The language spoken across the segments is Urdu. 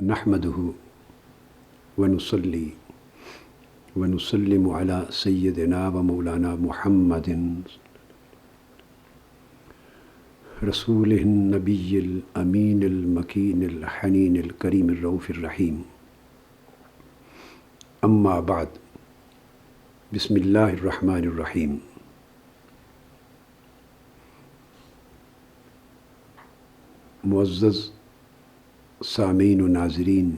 نحمده ونصلي ونسلم على سيدنا ومولانا محمد رسوله النبي الأمين المكين الحنين الكريم الرؤوف الرحيم. أما بعد، بسم الله الرحمن الرحيم. معزز سامعین و ناظرین،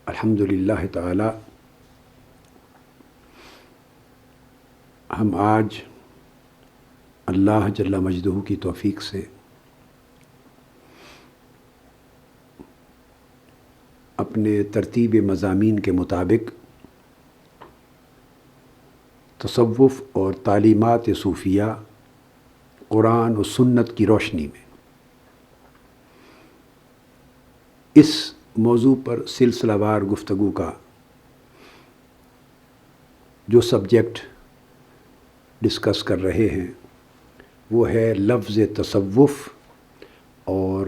الحمدللہ تعالی ہم آج اللہ جل مجدہ کی توفیق سے اپنے ترتیب مضامین کے مطابق تصوف اور تعلیمات صوفیہ قرآن و سنت کی روشنی میں اس موضوع پر سلسلہ وار گفتگو کا جو سبجیکٹ ڈسکس کر رہے ہیں وہ ہے لفظ تصوف اور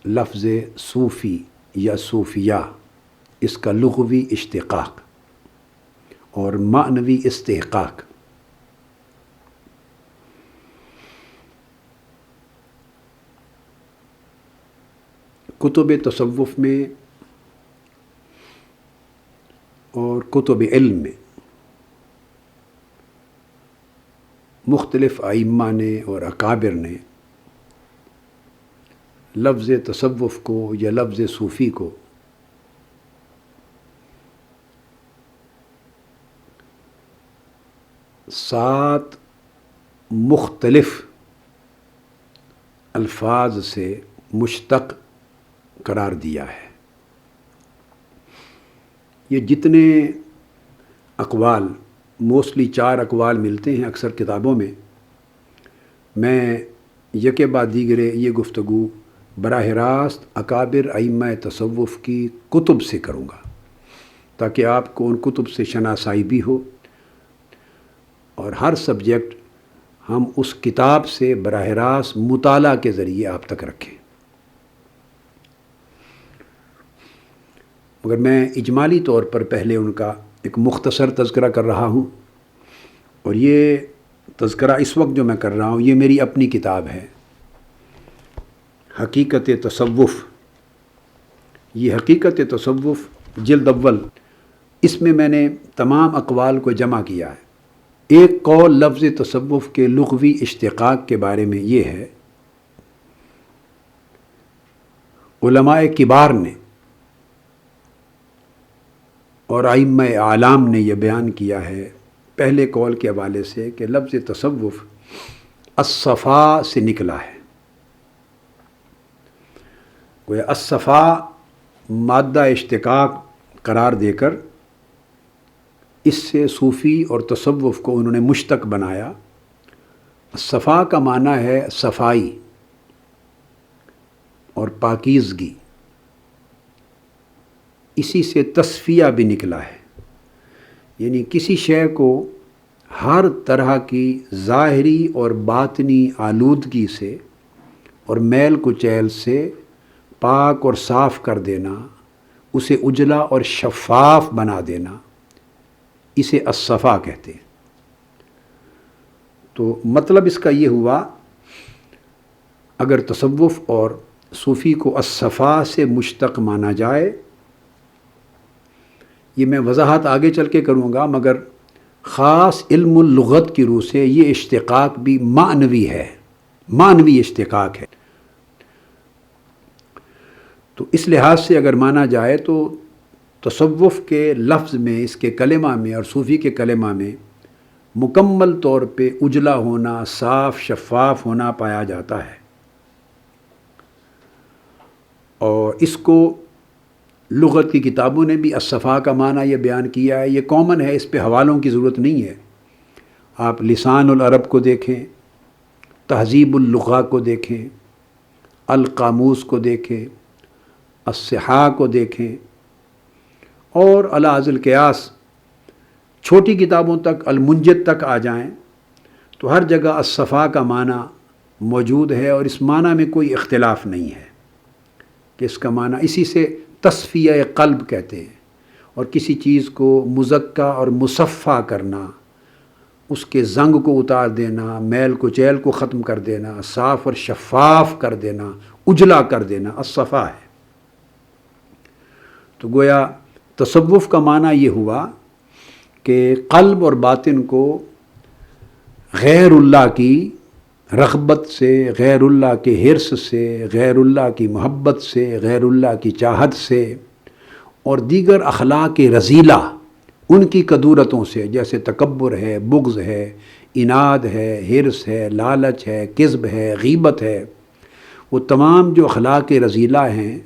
لفظ صوفی یا صوفیہ، اس کا لغوی اشتقاق اور معنوی استحقاق۔ کتب تصوف میں اور کتب علم میں مختلف ائمہ نے اور اکابر نے لفظ تصوف کو یا لفظ صوفی کو سات مختلف الفاظ سے مشتق قرار دیا ہے۔ یہ جتنے اقوال، موسٹلی 4 اقوال ملتے ہیں اکثر کتابوں میں یکے بعد دیگرے یہ گفتگو براہ راست اکابر ائمہ تصوف کی کتب سے کروں گا تاکہ آپ کو ان کتب سے شناسائی بھی ہو، اور ہر سبجیکٹ ہم اس کتاب سے براہ راست مطالعہ کے ذریعے آپ تک رکھیں۔ مگر میں اجمالی طور پر پہلے ان کا ایک مختصر تذکرہ کر رہا ہوں، اور یہ تذکرہ اس وقت جو میں کر رہا ہوں یہ میری اپنی کتاب ہے، حقیقت تصوف۔ یہ حقیقت تصوف جلد اول، اس میں میں نے تمام اقوال کو جمع کیا ہے۔ ایک قول لفظ تصوف کے لغوی اشتقاق کے بارے میں یہ ہے، علماء کبار نے اور ائمہ اعلام نے یہ بیان کیا ہے پہلے قول کے حوالے سے کہ لفظ تصوف الصفا سے نکلا ہے۔ گویا الصفا مادہ اشتقاق قرار دے کر اس سے صوفی اور تصوف کو انہوں نے مشتق بنایا۔ الصفا کا معنی ہے صفائی اور پاکیزگی، اسی سے تصفیہ بھی نکلا ہے، یعنی کسی شے کو ہر طرح کی ظاہری اور باطنی آلودگی سے اور میل کچیل سے پاک اور صاف کر دینا، اسے اجلا اور شفاف بنا دینا، اسے الصفا کہتے ہیں۔ تو مطلب اس کا یہ ہوا، اگر تصوف اور صوفی کو الصفا سے مشتق مانا جائے، یہ میں وضاحت آگے چل کے کروں گا، مگر خاص علم اللغت کی روح سے یہ اشتقاق بھی معنوی ہے، معنوی اشتقاق ہے۔ تو اس لحاظ سے اگر مانا جائے تو تصوف کے لفظ میں، اس کے کلمہ میں اور صوفی کے کلمہ میں مکمل طور پہ اجلا ہونا، صاف شفاف ہونا پایا جاتا ہے، اور اس کو لغت کی کتابوں نے بھی الصفا کا معنی یہ بیان کیا ہے۔ یہ کامن ہے، اس پہ حوالوں کی ضرورت نہیں ہے۔ آپ لسان العرب کو دیکھیں، تہذیب اللغہ کو دیکھیں، القاموس کو دیکھیں، الصحاح کو دیکھیں، اور الاذ القیاس چھوٹی کتابوں تک، المنجد تک آ جائیں تو ہر جگہ الصفا کا معنی موجود ہے، اور اس معنی میں کوئی اختلاف نہیں ہے۔ کہ اس کا معنی اسی سے تصفیہ قلب کہتے ہیں، اور کسی چیز کو مزکہ اور مصفہ کرنا، اس کے زنگ کو اتار دینا، میل کچیل کو ختم کر دینا، صاف اور شفاف کر دینا، اجلا کر دینا، الصفا ہے۔ تو گویا تصوف کا معنی یہ ہوا کہ قلب اور باطن کو غیر اللہ کی رغبت سے، غیر اللہ کے حرص سے، غیر اللہ کی محبت سے، غیر اللہ کی چاہت سے اور دیگر اخلاق رذیلہ ان کی کدورتوں سے، جیسے تکبر ہے، بغض ہے، اناد ہے، حرص ہے، لالچ ہے، کذب ہے، غیبت ہے، وہ تمام جو اخلاق رذیلہ ہیں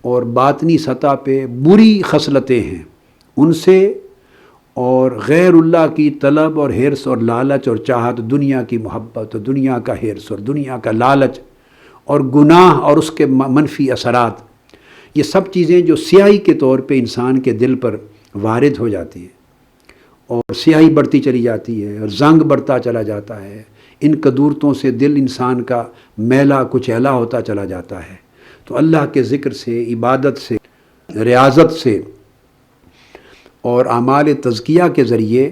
اور باطنی سطح پہ بری خصلتیں ہیں، ان سے اور غیر اللہ کی طلب اور حرص اور لالچ اور چاہت، دنیا کی محبت اور دنیا کا حرص اور دنیا کا لالچ اور گناہ اور اس کے منفی اثرات، یہ سب چیزیں جو سیاہی کے طور پہ انسان کے دل پر وارد ہو جاتی ہیں اور سیاہی بڑھتی چلی جاتی ہے اور زنگ بڑھتا چلا جاتا ہے، ان کدورتوں سے دل انسان کا میلا کچیلا ہوتا چلا جاتا ہے۔ تو اللہ کے ذکر سے، عبادت سے، ریاضت سے اور اعمال تزکیہ کے ذریعے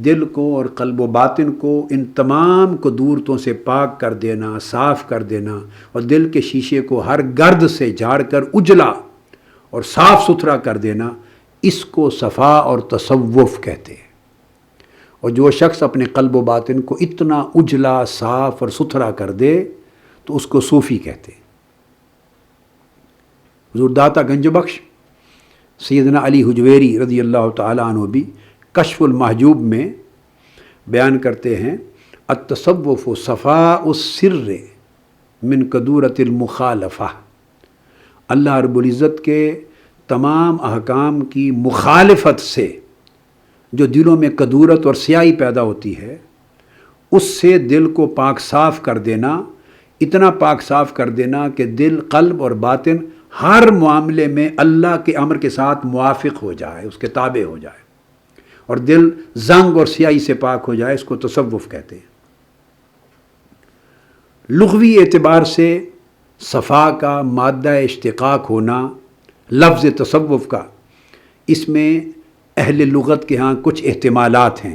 دل کو اور قلب و باطن کو ان تمام کدورتوں سے پاک کر دینا، صاف کر دینا اور دل کے شیشے کو ہر گرد سے جھاڑ کر اجلا اور صاف ستھرا کر دینا، اس کو صفا اور تصوف کہتے ہیں۔ اور جو شخص اپنے قلب و باطن کو اتنا اجلا، صاف اور ستھرا کر دے تو اس کو صوفی کہتے ہیں۔ حضور داتا گنج بخش سیدنا علی حجویری رضی اللہ تعالیٰ عنہ بھی کشف المحجوب میں بیان کرتے ہیں، التصوف صفاء السر من کدورت المخالفہ، اللہ رب العزت کے تمام احکام کی مخالفت سے جو دلوں میں کدورت اور سیاہی پیدا ہوتی ہے، اس سے دل کو پاک صاف کر دینا، اتنا پاک صاف کر دینا کہ دل، قلب اور باطن ہر معاملے میں اللہ کے امر کے ساتھ موافق ہو جائے، اس کے تابع ہو جائے اور دل زنگ اور سیاہی سے پاک ہو جائے، اس کو تصوف کہتے ہیں۔ لغوی اعتبار سے صفا کا مادہ اشتقاق ہونا لفظ تصوف کا، اس میں اہل لغت کے ہاں کچھ احتمالات ہیں،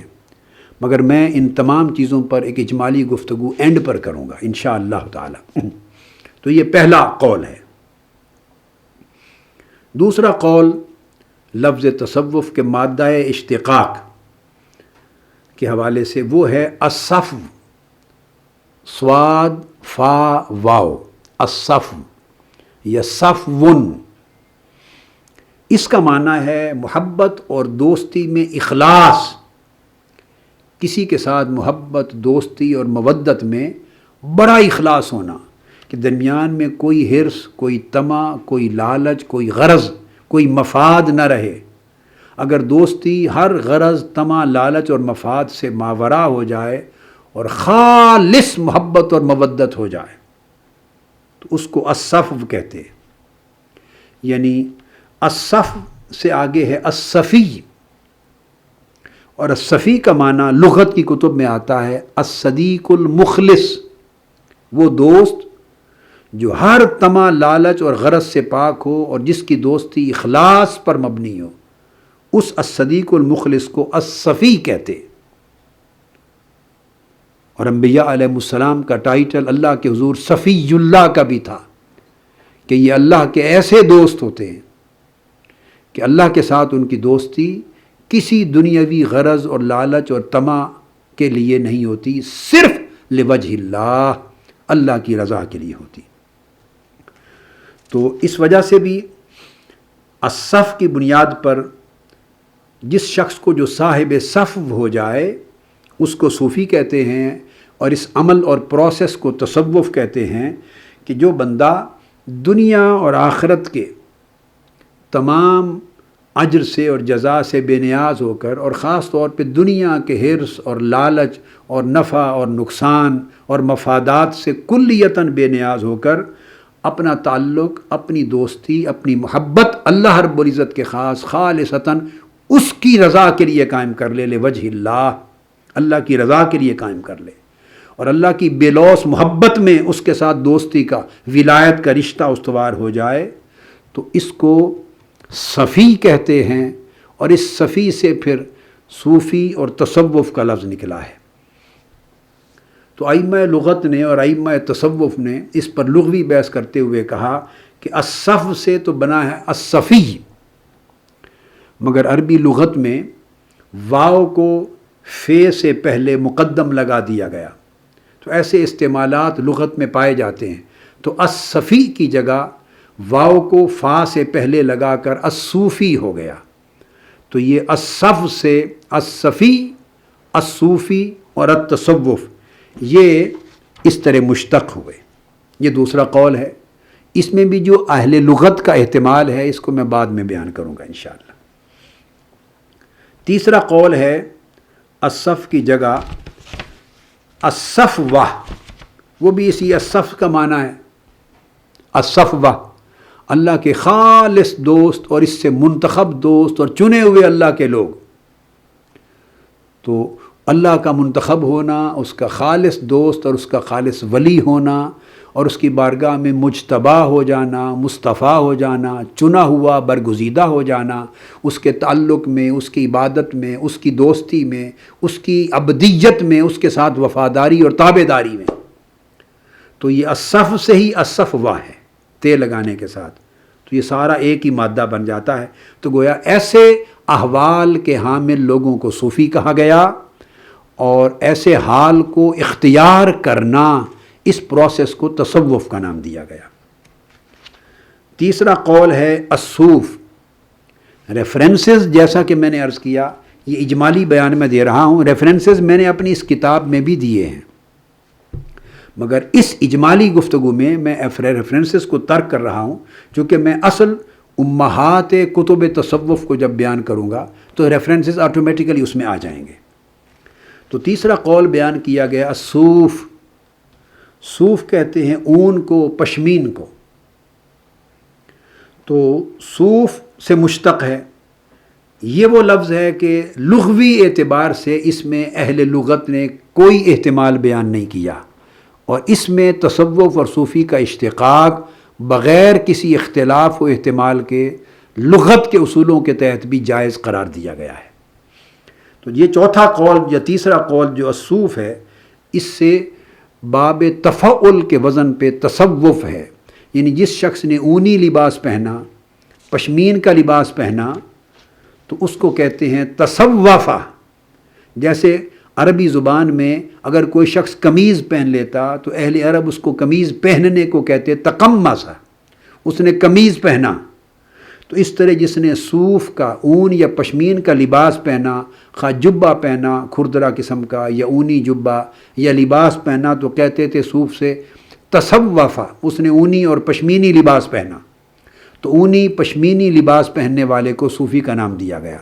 مگر میں ان تمام چیزوں پر ایک اجمالی گفتگو اینڈ پر کروں گا انشاءاللہ تعالی۔ تو یہ پہلا قول ہے۔ دوسرا قول لفظ تصوف کے مادہ اشتقاق کے حوالے سے وہ ہے الصفو، صاد فا واو، الصفو یا صفون، اس کا معنی ہے محبت اور دوستی میں اخلاص، کسی کے ساتھ محبت، دوستی اور مودت میں بڑا اخلاص ہونا کہ درمیان میں کوئی حرص، کوئی طمع، کوئی لالچ، کوئی غرض، کوئی مفاد نہ رہے۔ اگر دوستی ہر غرض، طمع، لالچ اور مفاد سے ماورا ہو جائے اور خالص محبت اور مودت ہو جائے تو اس کو الصفو کہتے ہیں۔ یعنی الصفو سے آگے ہے الصفی، اور الصفی کا معنی لغت کی کتب میں آتا ہے الصدیق المخلص، وہ دوست جو ہر طمع، لالچ اور غرض سے پاک ہو اور جس کی دوستی اخلاص پر مبنی ہو، اس الصدیق المخلص کو الصفی کہتے۔ اور انبیاء علیہ السلام کا ٹائٹل اللہ کے حضور صفی اللہ کا بھی تھا کہ یہ اللہ کے ایسے دوست ہوتے ہیں کہ اللہ کے ساتھ ان کی دوستی کسی دنیاوی غرض اور لالچ اور طمع کے لیے نہیں ہوتی، صرف لوجہ اللہ، اللہ کی رضا کے لیے ہوتی۔ تو اس وجہ سے بھی الصف کی بنیاد پر جس شخص کو جو صاحب صفو ہو جائے اس کو صوفی کہتے ہیں، اور اس عمل اور پروسیس کو تصوف کہتے ہیں کہ جو بندہ دنیا اور آخرت کے تمام اجر سے اور جزا سے بے نیاز ہو کر، اور خاص طور پہ دنیا کے حرص اور لالچ اور نفع اور نقصان اور مفادات سے کلیتاً بے نیاز ہو کر اپنا تعلق، اپنی دوستی، اپنی محبت اللہ رب العزت کے خاص خالصتاً اس کی رضا کے لیے قائم کر لے، لوجہ اللہ، اللہ کی رضا کے لیے قائم کر لے، اور اللہ کی بے لوث محبت میں اس کے ساتھ دوستی کا، ولایت کا رشتہ استوار ہو جائے تو اس کو صفی کہتے ہیں، اور اس صفی سے پھر صوفی اور تصوف کا لفظ نکلا ہے۔ تو ائمہ لغت نے اور ائمہ تصوف نے اس پر لغوی بحث کرتے ہوئے کہا کہ الصف سے تو بنا ہے الصفی، مگر عربی لغت میں واو کو فے سے پہلے مقدم لگا دیا گیا، تو ایسے استعمالات لغت میں پائے جاتے ہیں۔ تو الصفی کی جگہ واو کو فا سے پہلے لگا کر الصوفی ہو گیا، تو یہ الصف سے الصفی، الصوفی اور التصوف یہ اس طرح مشتق ہوئے۔ یہ دوسرا قول ہے، اس میں بھی جو اہل لغت کا احتمال ہے اس کو میں بعد میں بیان کروں گا انشاءاللہ۔ تیسرا قول ہے الصف کی جگہ الصفوہ، وہ بھی اسی الصف کا معنی ہے۔ الصفوہ اللہ کے خالص دوست اور اس سے منتخب دوست اور چنے ہوئے اللہ کے لوگ، تو اللہ کا منتخب ہونا، اس کا خالص دوست اور اس کا خالص ولی ہونا، اور اس کی بارگاہ میں مجتبی ہو جانا، مصطفیٰ ہو جانا، چنا ہوا برگزیدہ ہو جانا، اس کے تعلق میں، اس کی عبادت میں، اس کی دوستی میں، اس کی عبدیت میں، اس کے ساتھ وفاداری اور تابعداری میں، تو یہ الصف سے ہی الصفوہ ہے، تے لگانے کے ساتھ، تو یہ سارا ایک ہی مادہ بن جاتا ہے۔ تو گویا ایسے احوال کے حامل لوگوں کو صوفی کہا گیا، اور ایسے حال کو اختیار کرنا، اس پروسیس کو تصوف کا نام دیا گیا۔ تیسرا قول ہے الصوف۔ ریفرنسز جیسا کہ میں نے عرض کیا، یہ اجمالی بیان میں دے رہا ہوں، ریفرنسز میں نے اپنی اس کتاب میں بھی دیے ہیں، مگر اس اجمالی گفتگو میں ریفرنسز کو ترک کر رہا ہوں، چونکہ میں اصل امہات کتب تصوف کو جب بیان کروں گا تو ریفرنسز آٹومیٹیکلی اس میں آ جائیں گے۔ تو تیسرا قول بیان کیا گیا الصوف۔ صوف کہتے ہیں اون کو، پشمین کو، تو صوف سے مشتق ہے۔ یہ وہ لفظ ہے کہ لغوی اعتبار سے اس میں اہل لغت نے کوئی احتمال بیان نہیں کیا، اور اس میں تصوف اور صوفی کا اشتقاق بغیر کسی اختلاف و احتمال کے لغت کے اصولوں کے تحت بھی جائز قرار دیا گیا ہے۔ تو یہ چوتھا قول یا تیسرا قول جو الصوف ہے، اس سے باب تفعل کے وزن پہ تصوف ہے، یعنی جس شخص نے اونی لباس پہنا، پشمین کا لباس پہنا، تو اس کو کہتے ہیں تصوفہ۔ جیسے عربی زبان میں اگر کوئی شخص قمیض پہن لیتا تو اہل عرب اس کو قمیض پہننے کو کہتے تقمص، اس نے قمیض پہنا۔ تو اس طرح جس نے صوف کا، اون یا پشمین کا لباس پہنا، خواہ جبہ پہنا کھردرا قسم کا یا اونی جبہ یا لباس پہنا، تو کہتے تھے صوف سے تصوفہ، اس نے اونی اور پشمینی لباس پہنا، تو اونی پشمینی لباس پہننے والے کو صوفی کا نام دیا گیا۔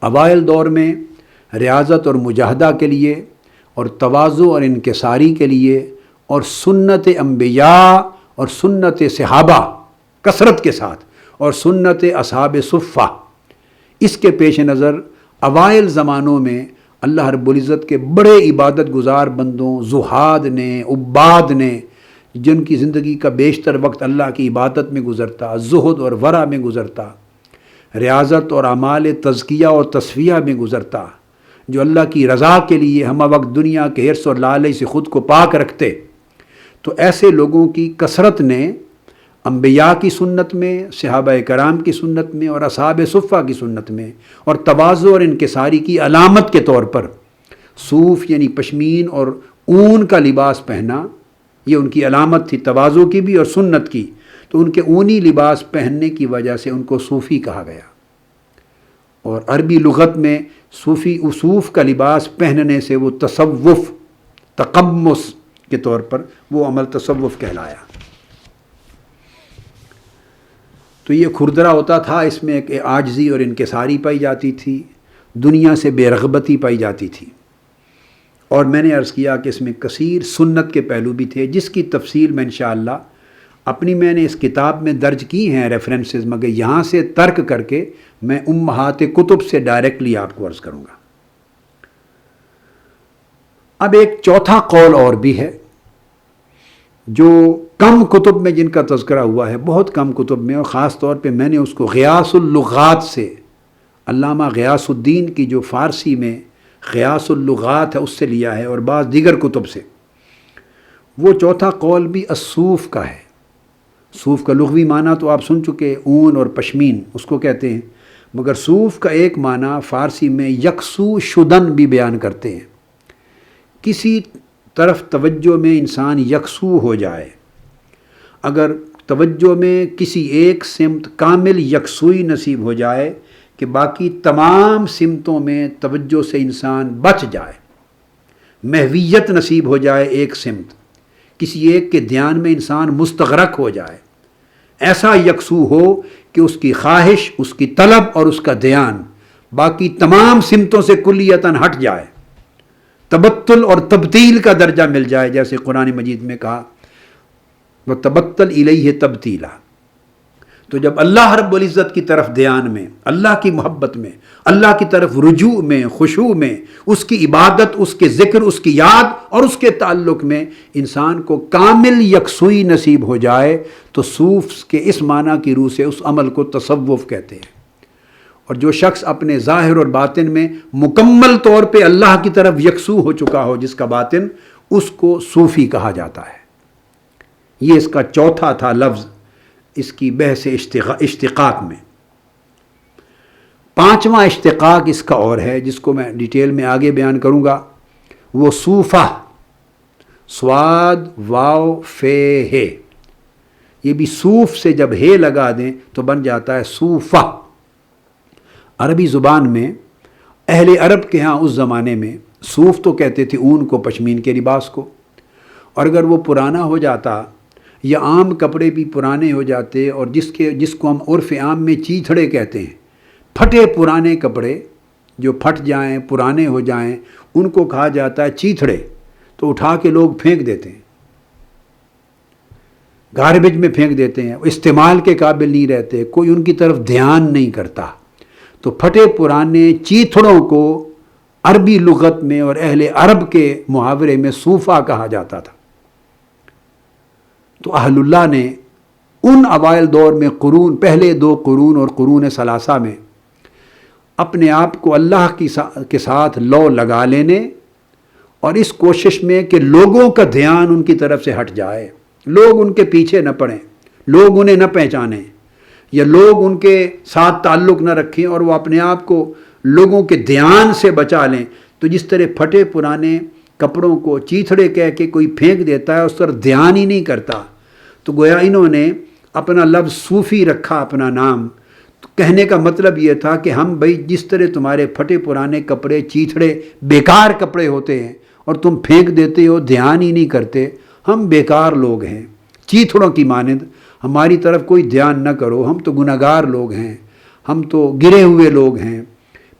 اوائل دور میں ریاضت اور مجاہدہ کے لیے، اور تواضع اور انکساری کے لیے، اور سنت انبیاء اور سنت صحابہ کثرت کے ساتھ، اور سنت اصحاب صفہ، اس کے پیش نظر اوائل زمانوں میں اللہ رب العزت کے بڑے عبادت گزار بندوں، زہاد نے، عباد نے، جن کی زندگی کا بیشتر وقت اللہ کی عبادت میں گزرتا، زہد اور ورع میں گزرتا، ریاضت اور اعمال تزکیہ اور تصفیہ میں گزرتا، جو اللہ کی رضا کے لیے ہمہ وقت دنیا کے حرص اور لالچ سے خود کو پاک رکھتے، تو ایسے لوگوں کی کثرت نے انبیاء کی سنت میں، صحابہ کرام کی سنت میں، اور اصحاب صفہ کی سنت میں، اور تواضع اور انکساری کی علامت کے طور پر صوف یعنی پشمین اور اون کا لباس پہنا، یہ ان کی علامت تھی، تواضع کی بھی اور سنت کی، تو ان کے اونی لباس پہننے کی وجہ سے ان کو صوفی کہا گیا۔ اور عربی لغت میں صوفی صوف کا لباس پہننے سے وہ تصوف، تقمص کے طور پر وہ عمل تصوف کہلایا۔ تو یہ کھردرا ہوتا تھا، اس میں ایک عاجزی اور انکساری پائی جاتی تھی، دنیا سے بے رغبتی پائی جاتی تھی، اور میں نے عرض کیا کہ اس میں کثیر سنت کے پہلو بھی تھے، جس کی تفصیل میں انشاءاللہ میں نے اس کتاب میں درج کی ہیں ریفرنسز، مگر یہاں سے ترک کر کے میں امہات کتب سے ڈائریکٹلی آپ کو عرض کروں گا۔ اب ایک چوتھا قول اور بھی ہے جو کم کتب میں جن کا تذکرہ ہوا ہے، بہت کم کتب میں، اور خاص طور پہ میں نے اس کو غیاث اللغات سے، علامہ غیاث الدین کی جو فارسی میں غیاث اللغات ہے اس سے لیا ہے، اور بعض دیگر کتب سے۔ وہ چوتھا قول بھی الصوف کا ہے۔ صوف کا لغوی معنی تو آپ سن چکے، اون اور پشمین اس کو کہتے ہیں، مگر صوف کا ایک معنی فارسی میں یکسو شدن بھی بیان کرتے ہیں، کسی طرف توجہ میں انسان یکسو ہو جائے۔ اگر توجہ میں کسی ایک سمت کامل یکسوئی نصیب ہو جائے کہ باقی تمام سمتوں میں توجہ سے انسان بچ جائے، محویت نصیب ہو جائے، ایک سمت کسی ایک کے دھیان میں انسان مستغرق ہو جائے، ایسا یکسو ہو کہ اس کی خواہش، اس کی طلب اور اس کا دھیان باقی تمام سمتوں سے کلیتاً ہٹ جائے، تبتل اور تبتیل کا درجہ مل جائے، جیسے قرآن مجید میں کہا وَتَبَتَّلْ إِلَيْهِ تَبْتِيلًا۔ تو جب اللہ رب العزت کی طرف دھیان میں، اللہ کی محبت میں، اللہ کی طرف رجوع میں، خشوع میں، اس کی عبادت، اس کے ذکر، اس کی یاد اور اس کے تعلق میں انسان کو کامل یکسوئی نصیب ہو جائے تو صوف کے اس معنی کی روح سے اس عمل کو تصوف کہتے ہیں۔ اور جو شخص اپنے ظاہر اور باطن میں مکمل طور پہ اللہ کی طرف یکسو ہو چکا ہو، جس کا باطن، اس کو صوفی کہا جاتا ہے۔ یہ اس کا چوتھا تھا لفظ اس کی بحث اشتقاق میں۔ پانچواں اشتقاق اس کا اور ہے، جس کو میں ڈیٹیل میں آگے بیان کروں گا، وہ صوفہ، سواد واو فے ہے، یہ بھی صوف سے جب ہے لگا دیں تو بن جاتا ہے صوفہ۔ عربی زبان میں اہل عرب کے ہاں اس زمانے میں صوف تو کہتے تھے اون کو، پشمین کے لباس کو، اور اگر وہ پرانا ہو جاتا یا عام کپڑے بھی پرانے ہو جاتے، اور جس کو ہم عرف عام میں چیتھڑے کہتے ہیں، پھٹے پرانے کپڑے جو پھٹ جائیں، پرانے ہو جائیں، ان کو کہا جاتا ہے چیتھڑے، تو اٹھا کے لوگ پھینک دیتے ہیں، گاربیج میں پھینک دیتے ہیں، استعمال کے قابل نہیں رہتے، کوئی ان کی طرف دھیان نہیں کرتا۔ تو پھٹے پرانے چیتھڑوں کو عربی لغت میں اور اہل عرب کے محاورے میں صوفہ کہا جاتا تھا۔ تو اہل اللہ نے ان اوائل دور میں قرون، پہلے دو قرون اور قرون ثلاثہ میں، اپنے آپ کو اللہ کے ساتھ لو لگا لینے اور اس کوشش میں کہ لوگوں کا دھیان ان کی طرف سے ہٹ جائے، لوگ ان کے پیچھے نہ پڑیں، لوگ انہیں نہ پہچانیں، یا لوگ ان کے ساتھ تعلق نہ رکھیں اور وہ اپنے آپ کو لوگوں کے دھیان سے بچا لیں۔ تو جس طرح پھٹے پرانے کپڑوں کو چیتھڑے کہہ کے کوئی پھینک دیتا ہے، اس پر دھیان ہی نہیں کرتا، تو گویا انہوں نے اپنا لفظ صوفی رکھا، اپنا نام۔ تو کہنے کا مطلب یہ تھا کہ ہم بھائی جس طرح تمہارے پھٹے پرانے کپڑے چیتھڑے بیکار کپڑے ہوتے ہیں اور تم پھینک دیتے ہو، دھیان ہی نہیں کرتے، ہم بیکار لوگ ہیں، چیتھڑوں کی مانند، ہماری طرف کوئی دھیان نہ کرو، ہم تو گناہگار لوگ ہیں، ہم تو گرے ہوئے لوگ ہیں،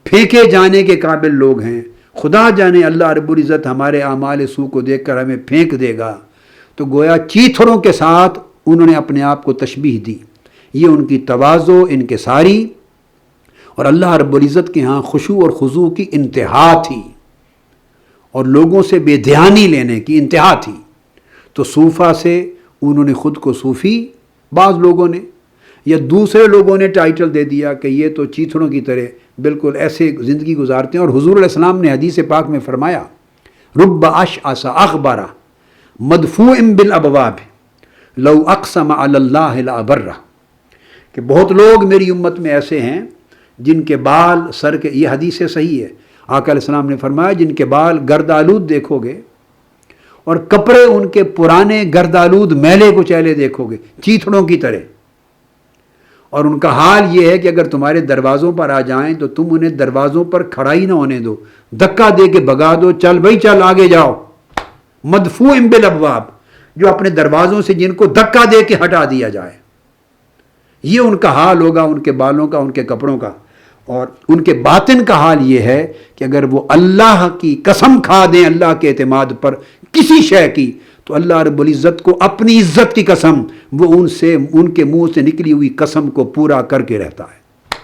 پھینکے جانے کے قابل لوگ ہیں، خدا جانے اللہ رب العزت ہمارے اعمال سو کو دیکھ کر ہمیں پھینک دے گا۔ تو گویا چیتھڑوں کے ساتھ انہوں نے اپنے آپ کو تشبیہ دی۔ یہ ان کی تواضع، انکساری اور اللہ رب العزت کے ہاں خشوع اور خضوع کی انتہا تھی، اور لوگوں سے بے دھیانی لینے کی انتہا تھی۔ تو صوفہ سے انہوں نے خود کو صوفی، بعض لوگوں نے یا دوسرے لوگوں نے ٹائٹل دے دیا کہ یہ تو چیتھڑوں کی طرح بالکل ایسے زندگی گزارتے ہیں۔ اور حضور علیہ السلام نے حدیث پاک میں فرمایا رب اشعث اغبر مدفوع بالابواب لو اقسم علی اللہ لابرہ، کہ بہت لوگ میری امت میں ایسے ہیں جن کے بال سر کے، یہ حدیث صحیح ہے، آقا علیہ السلام نے فرمایا جن کے بال گرد آلود دیکھو گے اور کپڑے ان کے پرانے گرد آلود میلے کچیلے دیکھو گے، چیتھڑوں کی طرح، اور ان کا حال یہ ہے کہ اگر تمہارے دروازوں پر آ جائیں تو تم انہیں دروازوں پر کھڑا ہی نہ ہونے دو، دھکا دے کے بھگا دو، چل بھائی چل آگے جاؤ۔ مدفوع بالابواب، جو اپنے دروازوں سے جن کو دھکا دے کے ہٹا دیا جائے، یہ ان کا حال ہوگا، ان کے بالوں کا، ان کے کپڑوں کا۔ اور ان کے باطن کا حال یہ ہے کہ اگر وہ اللہ کی قسم کھا دیں اللہ کے اعتماد پر کسی شے کی، تو اللہ رب العزت کو اپنی عزت کی قسم، وہ ان کے منہ سے نکلی ہوئی قسم کو پورا کر کے رہتا ہے۔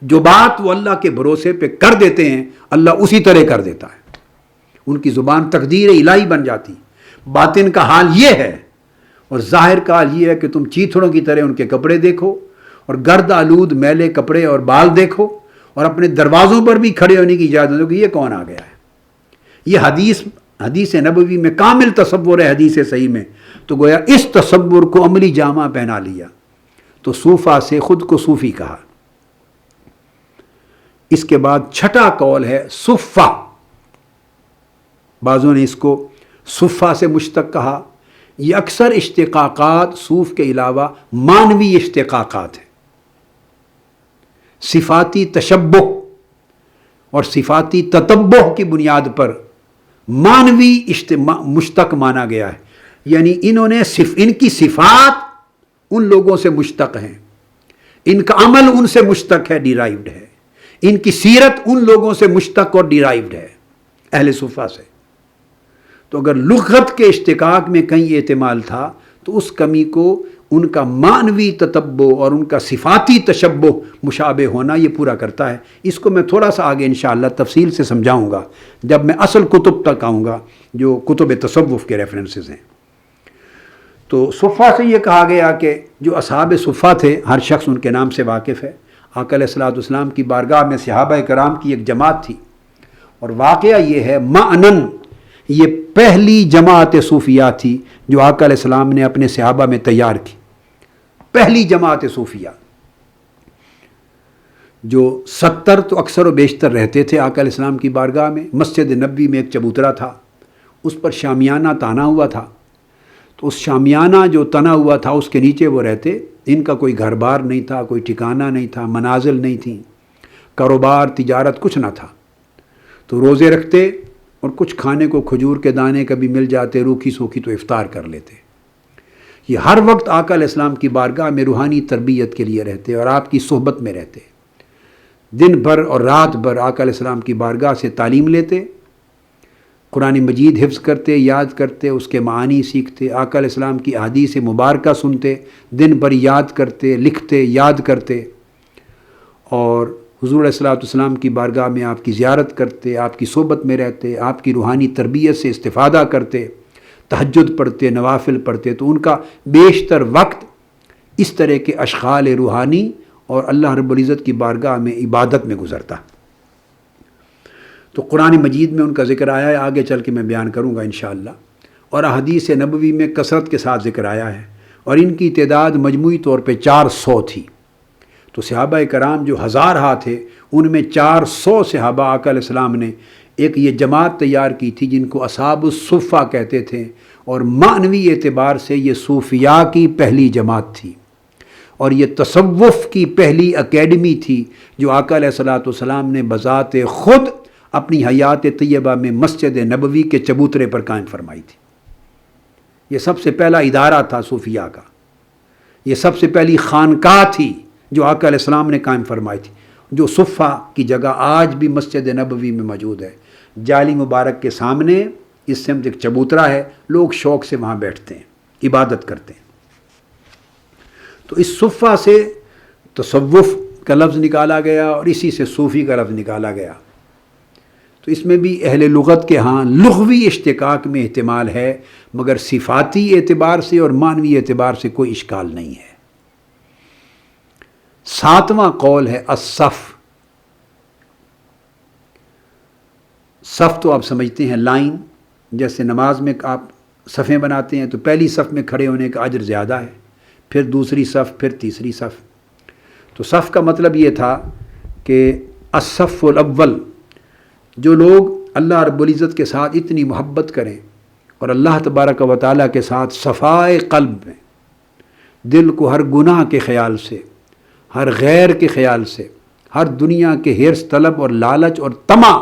جو بات وہ اللہ کے بھروسے پہ کر دیتے ہیں، اللہ اسی طرح کر دیتا ہے۔ ان کی زبان تقدیر الہی بن جاتی. باطن کا حال یہ ہے اور ظاہر کا حال یہ ہے کہ تم چیتھڑوں کی طرح ان کے کپڑے دیکھو اور گرد آلود میلے کپڑے اور بال دیکھو اور اپنے دروازوں پر بھی کھڑے ہونے کی اجازت دو کہ یہ کون آ گیا ہے. یہ حدیث نبوی میں کامل تصور ہے حدیث صحیح میں. تو گویا اس تصور کو عملی جامہ پہنا لیا تو صوفہ سے خود کو صوفی کہا. اس کے بعد چھٹا قول ہے صفہ. بعضوں نے اس کو صفہ سے مشتق کہا. یہ اکثر اشتقاقات صوف کے علاوہ مانوی اشتقاقات ہیں. صفاتی تشبہ اور صفاتی تتبع کی بنیاد پر مانوی مشتق مانا گیا ہے. یعنی ان کی صفات ان لوگوں سے مشتق ہیں, ان کا عمل ان سے مشتق ہے, ڈیرائیوڈ ہے. ان کی سیرت ان لوگوں سے مشتق اور ڈیرائیوڈ ہے, اہل صفہ سے. تو اگر لغت کے اشتقاق میں کہیں احتمال تھا تو اس کمی کو ان کا معنوی تتبع اور ان کا صفاتی تشبہ مشابہ ہونا یہ پورا کرتا ہے. اس کو میں تھوڑا سا آگے انشاءاللہ تفصیل سے سمجھاؤں گا جب میں اصل کتب تک آؤں گا جو کتب تصوف کے ریفرنسز ہیں. تو صفہ سے یہ کہا گیا کہ جو اصحاب صفہ تھے, ہر شخص ان کے نام سے واقف ہے. آقا علیہ الصلوۃ والسلام کی بارگاہ میں صحابہ کرام کی ایک جماعت تھی اور واقعہ یہ ہے معنن یہ پہلی جماعت صوفیہ تھی جو آقا علیہ السلام نے اپنے صحابہ میں تیار کی. پہلی جماعت صوفیہ جو 70 تو اکثر و بیشتر رہتے تھے آقا علیہ السلام کی بارگاہ میں. مسجد نبوی میں ایک چبوترا تھا, اس پر شامیانہ تانا ہوا تھا. تو اس شامیانہ جو تنا ہوا تھا اس کے نیچے وہ رہتے. ان کا کوئی گھر بار نہیں تھا, کوئی ٹھکانہ نہیں تھا, منازل نہیں تھیں, کاروبار تجارت کچھ نہ تھا. تو روزے رکھتے اور کچھ کھانے کو کھجور کے دانے کبھی مل جاتے, روکھی سوکھی تو افطار کر لیتے. یہ ہر وقت آقا علیہ السلام کی بارگاہ میں روحانی تربیت کے لیے رہتے اور آپ کی صحبت میں رہتے. دن بھر اور رات بھر آقا علیہ السلام کی بارگاہ سے تعلیم لیتے, قرآن مجید حفظ کرتے, یاد کرتے, اس کے معانی سیکھتے, آقا علیہ السلام کی احادیث مبارکہ سنتے, دن بھر یاد کرتے, لکھتے, یاد کرتے اور حضور علیہ الصلوۃ والسلام کی بارگاہ میں آپ کی زیارت کرتے, آپ کی صحبت میں رہتے, آپ کی روحانی تربیت سے استفادہ کرتے, تہجد پڑھتے, نوافل پڑھتے. تو ان کا بیشتر وقت اس طرح کے اشغال روحانی اور اللہ رب العزت کی بارگاہ میں عبادت میں گزرتا. تو قرآن مجید میں ان کا ذکر آیا ہے, آگے چل کے میں بیان کروں گا انشاءاللہ. اور احادیث نبوی میں کثرت کے ساتھ ذکر آیا ہے اور ان کی تعداد مجموعی طور پہ 400 تھی. تو صحابہ کرام جو ہزارہا تھے ان میں 400 صحابہ آقا علیہ السلام نے ایک یہ جماعت تیار کی تھی جن کو اصحاب الصفہ کہتے تھے. اور معنوی اعتبار سے یہ صوفیاء کی پہلی جماعت تھی اور یہ تصوف کی پہلی اکیڈمی تھی جو آقا علیہ الصلوۃ والسلام نے بذات خود اپنی حیات طیبہ میں مسجد نبوی کے چبوترے پر قائم فرمائی تھی. یہ سب سے پہلا ادارہ تھا صوفیاء کا, یہ سب سے پہلی خانقاہ تھی جو آقا علیہ السلام نے قائم فرمائی تھی, جو صفہ کی جگہ آج بھی مسجد نبوی میں موجود ہے. جالی مبارک کے سامنے اس سمت ایک چبوترا ہے, لوگ شوق سے وہاں بیٹھتے ہیں, عبادت کرتے ہیں. تو اس صفہ سے تصوف کا لفظ نکالا گیا اور اسی سے صوفی کا لفظ نکالا گیا. تو اس میں بھی اہل لغت کے ہاں لغوی اشتقاق میں احتمال ہے, مگر صفاتی اعتبار سے اور معنوی اعتبار سے کوئی اشکال نہیں ہے. 7واں قول ہے الصف. صف تو آپ سمجھتے ہیں لائن, جیسے نماز میں آپ صفیں بناتے ہیں تو پہلی صف میں کھڑے ہونے کا اجر زیادہ ہے, پھر دوسری صف, پھر تیسری صف. تو صف کا مطلب یہ تھا کہ الصف الاول, جو لوگ اللہ رب العزت کے ساتھ اتنی محبت کریں اور اللہ تبارک و تعالیٰ کے ساتھ صفائے قلب میں, دل کو ہر گناہ کے خیال سے, ہر غیر کے خیال سے, ہر دنیا کے حرص طلب اور لالچ اور طمع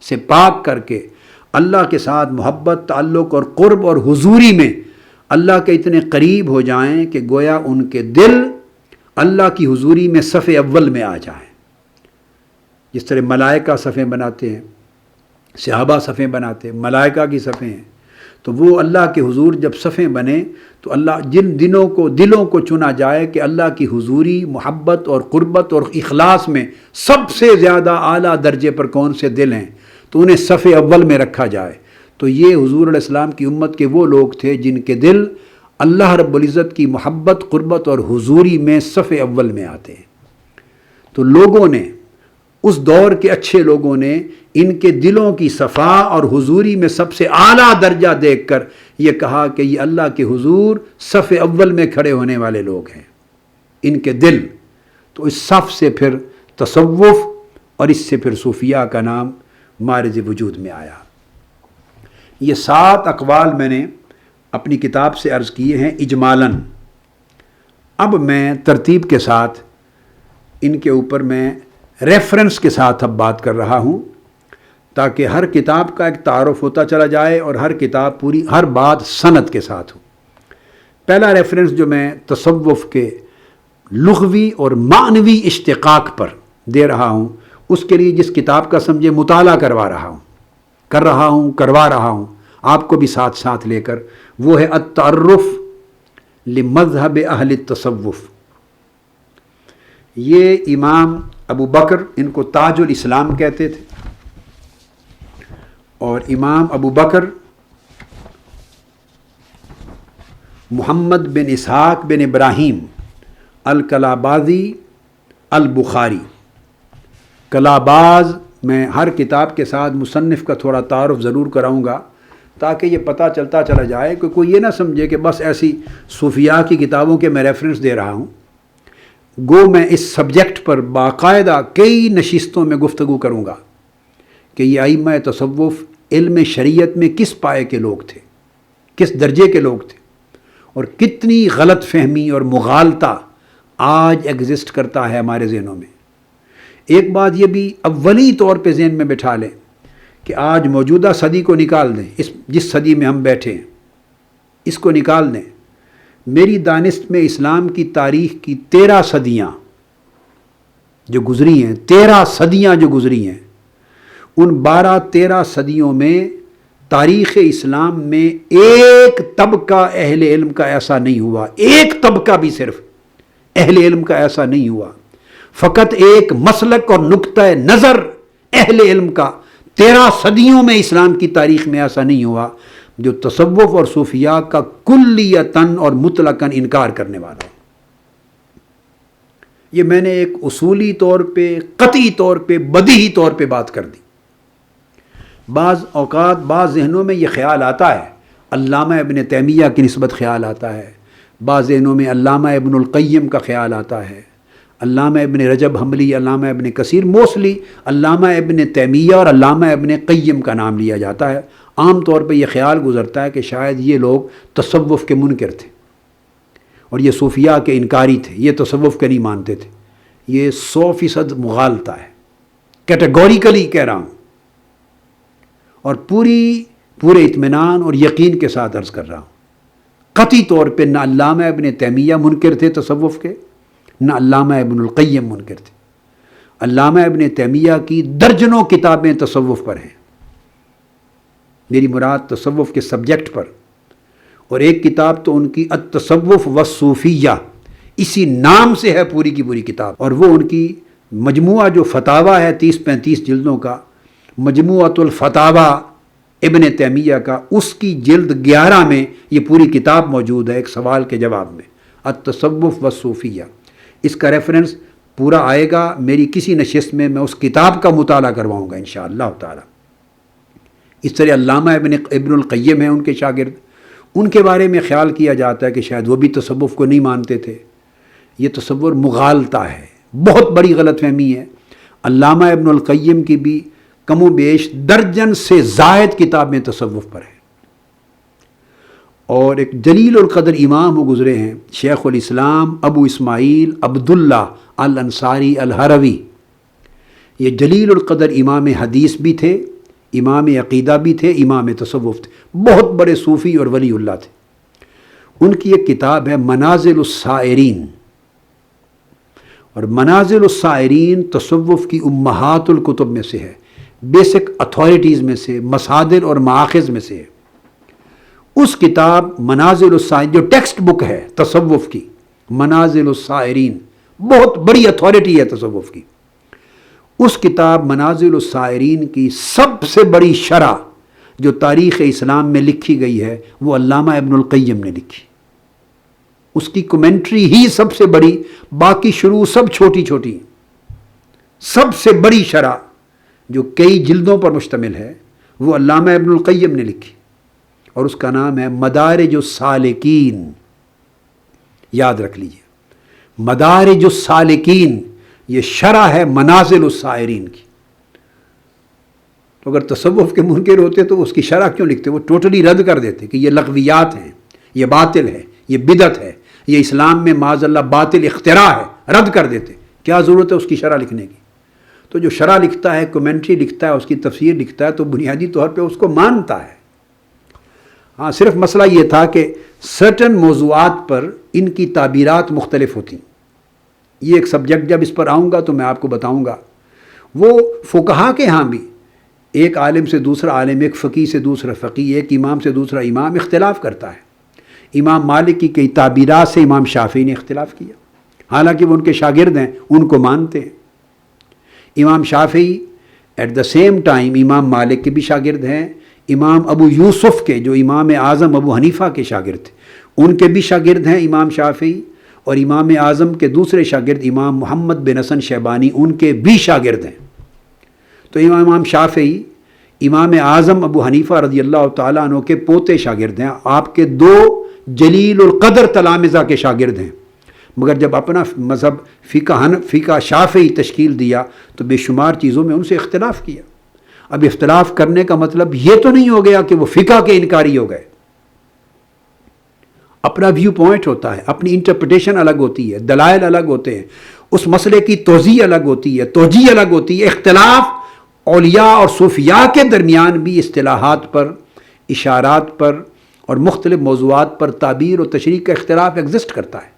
سے پاک کر کے اللہ کے ساتھ محبت, تعلق اور قرب اور حضوری میں اللہ کے اتنے قریب ہو جائیں کہ گویا ان کے دل اللہ کی حضوری میں صف اول میں آ جائیں. جس طرح ملائکہ صفیں بناتے ہیں, صحابہ صفیں بناتے ہیں, ملائکہ کی صفیں ہیں, تو وہ اللہ کے حضور جب صفیں بنے تو اللہ جن دلوں کو چنا جائے کہ اللہ کی حضوری, محبت اور قربت اور اخلاص میں سب سے زیادہ اعلیٰ درجے پر کون سے دل ہیں, تو انہیں صف اول میں رکھا جائے. تو یہ حضور علیہ السلام کی امت کے وہ لوگ تھے جن کے دل اللہ رب العزت کی محبت، قربت اور حضوری میں صف اول میں آتے ہیں۔ تو لوگوں نے، اس دور کے اچھے لوگوں نے ان کے دلوں کی صفا اور حضوری میں سب سے اعلیٰ درجہ دیکھ کر یہ کہا کہ یہ اللہ کے حضور صف اول میں کھڑے ہونے والے لوگ ہیں، ان کے دل۔ تو اس صف سے پھر تصوف اور اس سے پھر صوفیہ کا نام مارز وجود میں آیا۔ یہ 7 اقوال میں نے اپنی کتاب سے عرض کیے ہیں اجمالاً۔ اب میں ترتیب کے ساتھ ان کے اوپر میں ریفرنس کے ساتھ اب بات کر رہا ہوں، تاکہ ہر کتاب کا ایک تعارف ہوتا چلا جائے اور ہر کتاب پوری، ہر بات سند کے ساتھ ہو۔ پہلا ریفرنس جو میں تصوف کے لغوی اور معنوی اشتقاق پر دے رہا ہوں، اس کے لیے جس کتاب کا سمجھے مطالعہ کروا رہا ہوں آپ کو بھی ساتھ ساتھ لے کر، وہ ہے التعرف لمذہب اہل التصوف۔ یہ امام ابو بکر، ان کو تاج الاسلام کہتے تھے، اور امام ابو بکر محمد بن اسحاق بن ابراہیم الکلابازی البخاری۔ کلاباز، میں ہر کتاب کے ساتھ مصنف کا تھوڑا تعارف ضرور کراؤں گا تاکہ یہ پتہ چلتا چلا جائے کہ کوئی یہ نہ سمجھے کہ بس ایسی صوفیاء کی کتابوں کے میں ریفرنس دے رہا ہوں۔ گو میں اس سبجیکٹ پر باقاعدہ کئی نشستوں میں گفتگو کروں گا کہ یہ ائمہ تصوف علم شریعت میں کس پائے کے لوگ تھے، کس درجے کے لوگ تھے، اور کتنی غلط فہمی اور مغالطہ آج ایگزسٹ کرتا ہے ہمارے ذہنوں میں۔ ایک بات یہ بھی اولی طور پہ ذہن میں بٹھا لیں کہ آج موجودہ صدی کو نکال دیں، جس صدی میں ہم بیٹھے ہیں اس کو نکال دیں، میری دانست میں اسلام کی تاریخ کی 13 صدیاں جو گزری ہیں، 13 صدیاں جو گزری ہیں، ان 12-13 صدیوں میں تاریخ اسلام میں ایک طبقہ اہل علم کا ایسا نہیں ہوا، ایک طبقہ بھی صرف اہل علم کا ایسا نہیں ہوا، فقط ایک مسلک اور نقطہ نظر اہل علم کا 13 صدیوں میں اسلام کی تاریخ میں ایسا نہیں ہوا جو تصوف اور صوفیاء کا کلیتاً اور مطلقاً انکار کرنے والا ہے۔ یہ میں نے ایک اصولی طور پہ، قطعی طور پہ، بدیہی طور پہ بات کر دی۔ بعض اوقات بعض ذہنوں میں یہ خیال آتا ہے، علامہ ابن تیمیہ کی نسبت خیال آتا ہے، بعض ذہنوں میں علامہ ابن القیم کا خیال آتا ہے، علامہ ابن رجب حنبلی، علامہ ابن کثیر، موسٹلی علامہ ابن تیمیہ اور علامہ ابن قیم کا نام لیا جاتا ہے۔ عام طور پہ یہ خیال گزرتا ہے کہ شاید یہ لوگ تصوف کے منکر تھے اور یہ صوفیاء کے انکاری تھے، یہ تصوف کے نہیں مانتے تھے۔ یہ 100% مغالطہ ہے، کیٹیگوریکلی کہہ رہا ہوں، اور پورے اطمینان اور یقین کے ساتھ عرض کر رہا ہوں۔ قطعی طور پہ نہ علامہ ابن تیمیہ منکر تھے تصوف کے، نہ علامہ ابن القیم منکر تھے۔ علامہ ابن تیمیہ کی درجنوں کتابیں تصوف پر ہیں، میری مراد تصوف کے سبجیکٹ پر، اور ایک کتاب تو ان کی التصوف والصوفیہ، اسی نام سے ہے پوری کی پوری کتاب، اور وہ ان کی مجموعہ جو فتاویٰ ہے 30-35 جلدوں کا، مجموعۃ الفتاویٰ ابن تیمیہ کا، اس کی جلد 11 میں یہ پوری کتاب موجود ہے ایک سوال کے جواب میں، التصوف والصوفیہ۔ اس کا ریفرنس پورا آئے گا میری کسی نشست میں اس کتاب کا مطالعہ کرواؤں گا انشاءاللہ تعالی۔ اس طرح علامہ ابن القیم ہیں ان کے شاگرد، ان کے بارے میں خیال کیا جاتا ہے کہ شاید وہ بھی تصوف کو نہیں مانتے تھے۔ یہ تصور مغالطہ ہے، بہت بڑی غلط فہمی ہے۔ علامہ ابن القیم کی بھی کم و بیش درجن سے زائد کتابیں تصوف پر ہیں، اور ایک جلیل القدر امام وہ گزرے ہیں شیخ الاسلام ابو اسماعیل عبداللہ الانصاری الہروی۔ یہ جلیل القدر امام حدیث بھی تھے، امام عقیدہ بھی تھے، امام تصوف تھے، بہت بڑے صوفی اور ولی اللہ تھے۔ ان کی ایک کتاب ہے منازل السائرین، اور منازل السائرین تصوف کی امہات الکتب میں سے ہے، بیسک اتھارٹیز میں سے، مصادر اور مآخذ میں سے ہے۔ اس کتاب منازل السائرین جو ٹیکسٹ بک ہے تصوف کی، منازل السائرین بہت بڑی اتھارٹی ہے تصوف کی۔ اس کتاب منازل السائرین کی سب سے بڑی شرح جو تاریخ اسلام میں لکھی گئی ہے وہ علامہ ابن القیم نے لکھی. اس کی کمنٹری ہی سب سے بڑی، باقی شروع سب چھوٹی چھوٹی. سب سے بڑی شرح جو کئی جلدوں پر مشتمل ہے وہ علامہ ابن القیم نے لکھی، اور اس کا نام ہے مدارج السالکین. یاد رکھ لیجئے، مدارج السالکین یہ شرح ہے منازل السائرین کی. تو اگر تصوف کے منکر ہوتے تو اس کی شرح کیوں لکھتے؟ وہ ٹوٹلی رد کر دیتے کہ یہ لغویات ہیں، یہ باطل ہے، یہ بدعت ہے، یہ اسلام میں معاذ اللہ باطل اختراع ہے، رد کر دیتے. کیا ضرورت ہے اس کی شرح لکھنے کی؟ تو جو شرح لکھتا ہے، کمنٹری لکھتا ہے، اس کی تفسیر لکھتا ہے، تو بنیادی طور پہ اس کو مانتا ہے. ہاں، صرف مسئلہ یہ تھا کہ سرٹن موضوعات پر ان کی تعبیرات مختلف ہوتی. یہ ایک سبجیکٹ جب اس پر آؤں گا تو میں آپ کو بتاؤں گا. وہ فقہا کے ہاں بھی ایک عالم سے دوسرا عالم، ایک فقی سے دوسرا فقی، ایک امام سے دوسرا امام اختلاف کرتا ہے. امام مالک کی کئی تعبیرات سے امام شافعی نے اختلاف کیا، حالانکہ وہ ان کے شاگرد ہیں، ان کو مانتے ہیں. امام شافعی ایٹ دا سیم ٹائم امام مالک کے بھی شاگرد ہیں، امام ابو یوسف کے جو امام اعظم ابو حنیفہ کے شاگرد تھے ان کے بھی شاگرد ہیں امام شافعی، اور امام اعظم کے دوسرے شاگرد امام محمد بن حسن شیبانی ان کے بھی شاگرد ہیں. تو امام شافعی امام اعظم ابو حنیفہ رضی اللہ تعالیٰ عنہ کے پوتے شاگرد ہیں، آپ کے دو جلیل القدر تلامذہ کے شاگرد ہیں. مگر جب اپنا مذہب فقہ شافعی تشکیل دیا تو بے شمار چیزوں میں ان سے اختلاف کیا. اب اختلاف کرنے کا مطلب یہ تو نہیں ہو گیا کہ وہ فقہ کے انکاری ہو گئے. اپنا ویو پوائنٹ ہوتا ہے، اپنی انٹرپریٹیشن الگ ہوتی ہے، دلائل الگ ہوتے ہیں، اس مسئلے کی توضیح الگ ہوتی ہے، توجیہ الگ ہوتی ہے. اختلاف اولیاء اور صوفیاء کے درمیان بھی اصطلاحات پر، اشارات پر اور مختلف موضوعات پر تعبیر و تشریح کا اختلاف ایگزسٹ کرتا ہے.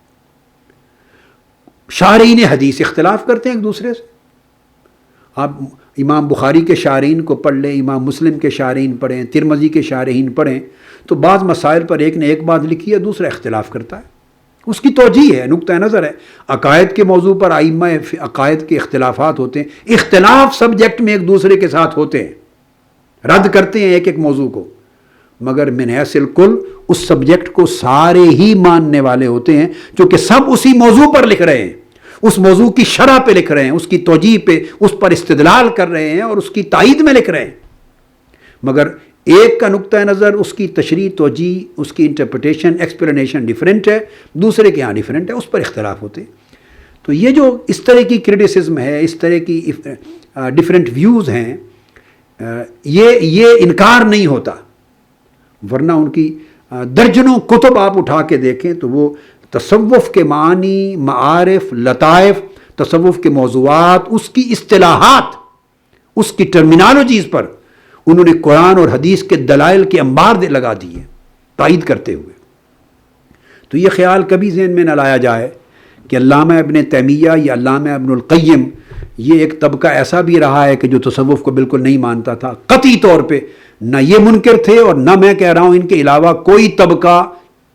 شارحین حدیث اختلاف کرتے ہیں ایک دوسرے سے. آپ امام بخاری کے شارحین کو پڑھ لیں، امام مسلم کے شارحین پڑھیں، ترمذی کے شارحین پڑھیں، تو بعض مسائل پر ایک نے ایک بات لکھی ہے، دوسرا اختلاف کرتا ہے. اس کی توجیہ ہے، نقطہ نظر ہے. عقائد کے موضوع پر ائمہ عقائد کے اختلافات ہوتے ہیں، اختلاف سبجیکٹ میں ایک دوسرے کے ساتھ ہوتے ہیں، رد کرتے ہیں ایک ایک موضوع کو، مگر من حیث الکل اس سبجیکٹ کو سارے ہی ماننے والے ہوتے ہیں، چونکہ سب اسی موضوع پر لکھ رہے ہیں، اس موضوع کی شرح پہ لکھ رہے ہیں، اس کی توجیہ پہ، اس پر استدلال کر رہے ہیں اور اس کی تائید میں لکھ رہے ہیں. مگر ایک کا نقطہ نظر، اس کی تشریح، توجیہ، اس کی انٹرپریٹیشن، ایکسپلینیشن ڈیفرنٹ ہے، دوسرے کے ہاں ڈیفرنٹ ہے، اس پر اختلاف ہوتے ہیں. تو یہ جو اس طرح کی کرٹیسزم ہے، اس طرح کی ڈیفرنٹ ویوز ہیں، یہ انکار نہیں ہوتا. ورنہ ان کی درجنوں کتب آپ اٹھا کے دیکھیں تو وہ تصوف کے معنی، معارف، لطائف، تصوف کے موضوعات، اس کی اصطلاحات، اس کی ٹرمینالوجیز پر انہوں نے قرآن اور حدیث کے دلائل کے انبار لگا دیے تائید کرتے ہوئے. تو یہ خیال کبھی ذہن میں نہ لایا جائے کہ علامہ ابن تیمیہ یا علامہ ابن القیم یہ ایک طبقہ ایسا بھی رہا ہے کہ جو تصوف کو بالکل نہیں مانتا تھا. قطعی طور پہ نہ یہ منکر تھے، اور نہ میں کہہ رہا ہوں ان کے علاوہ کوئی طبقہ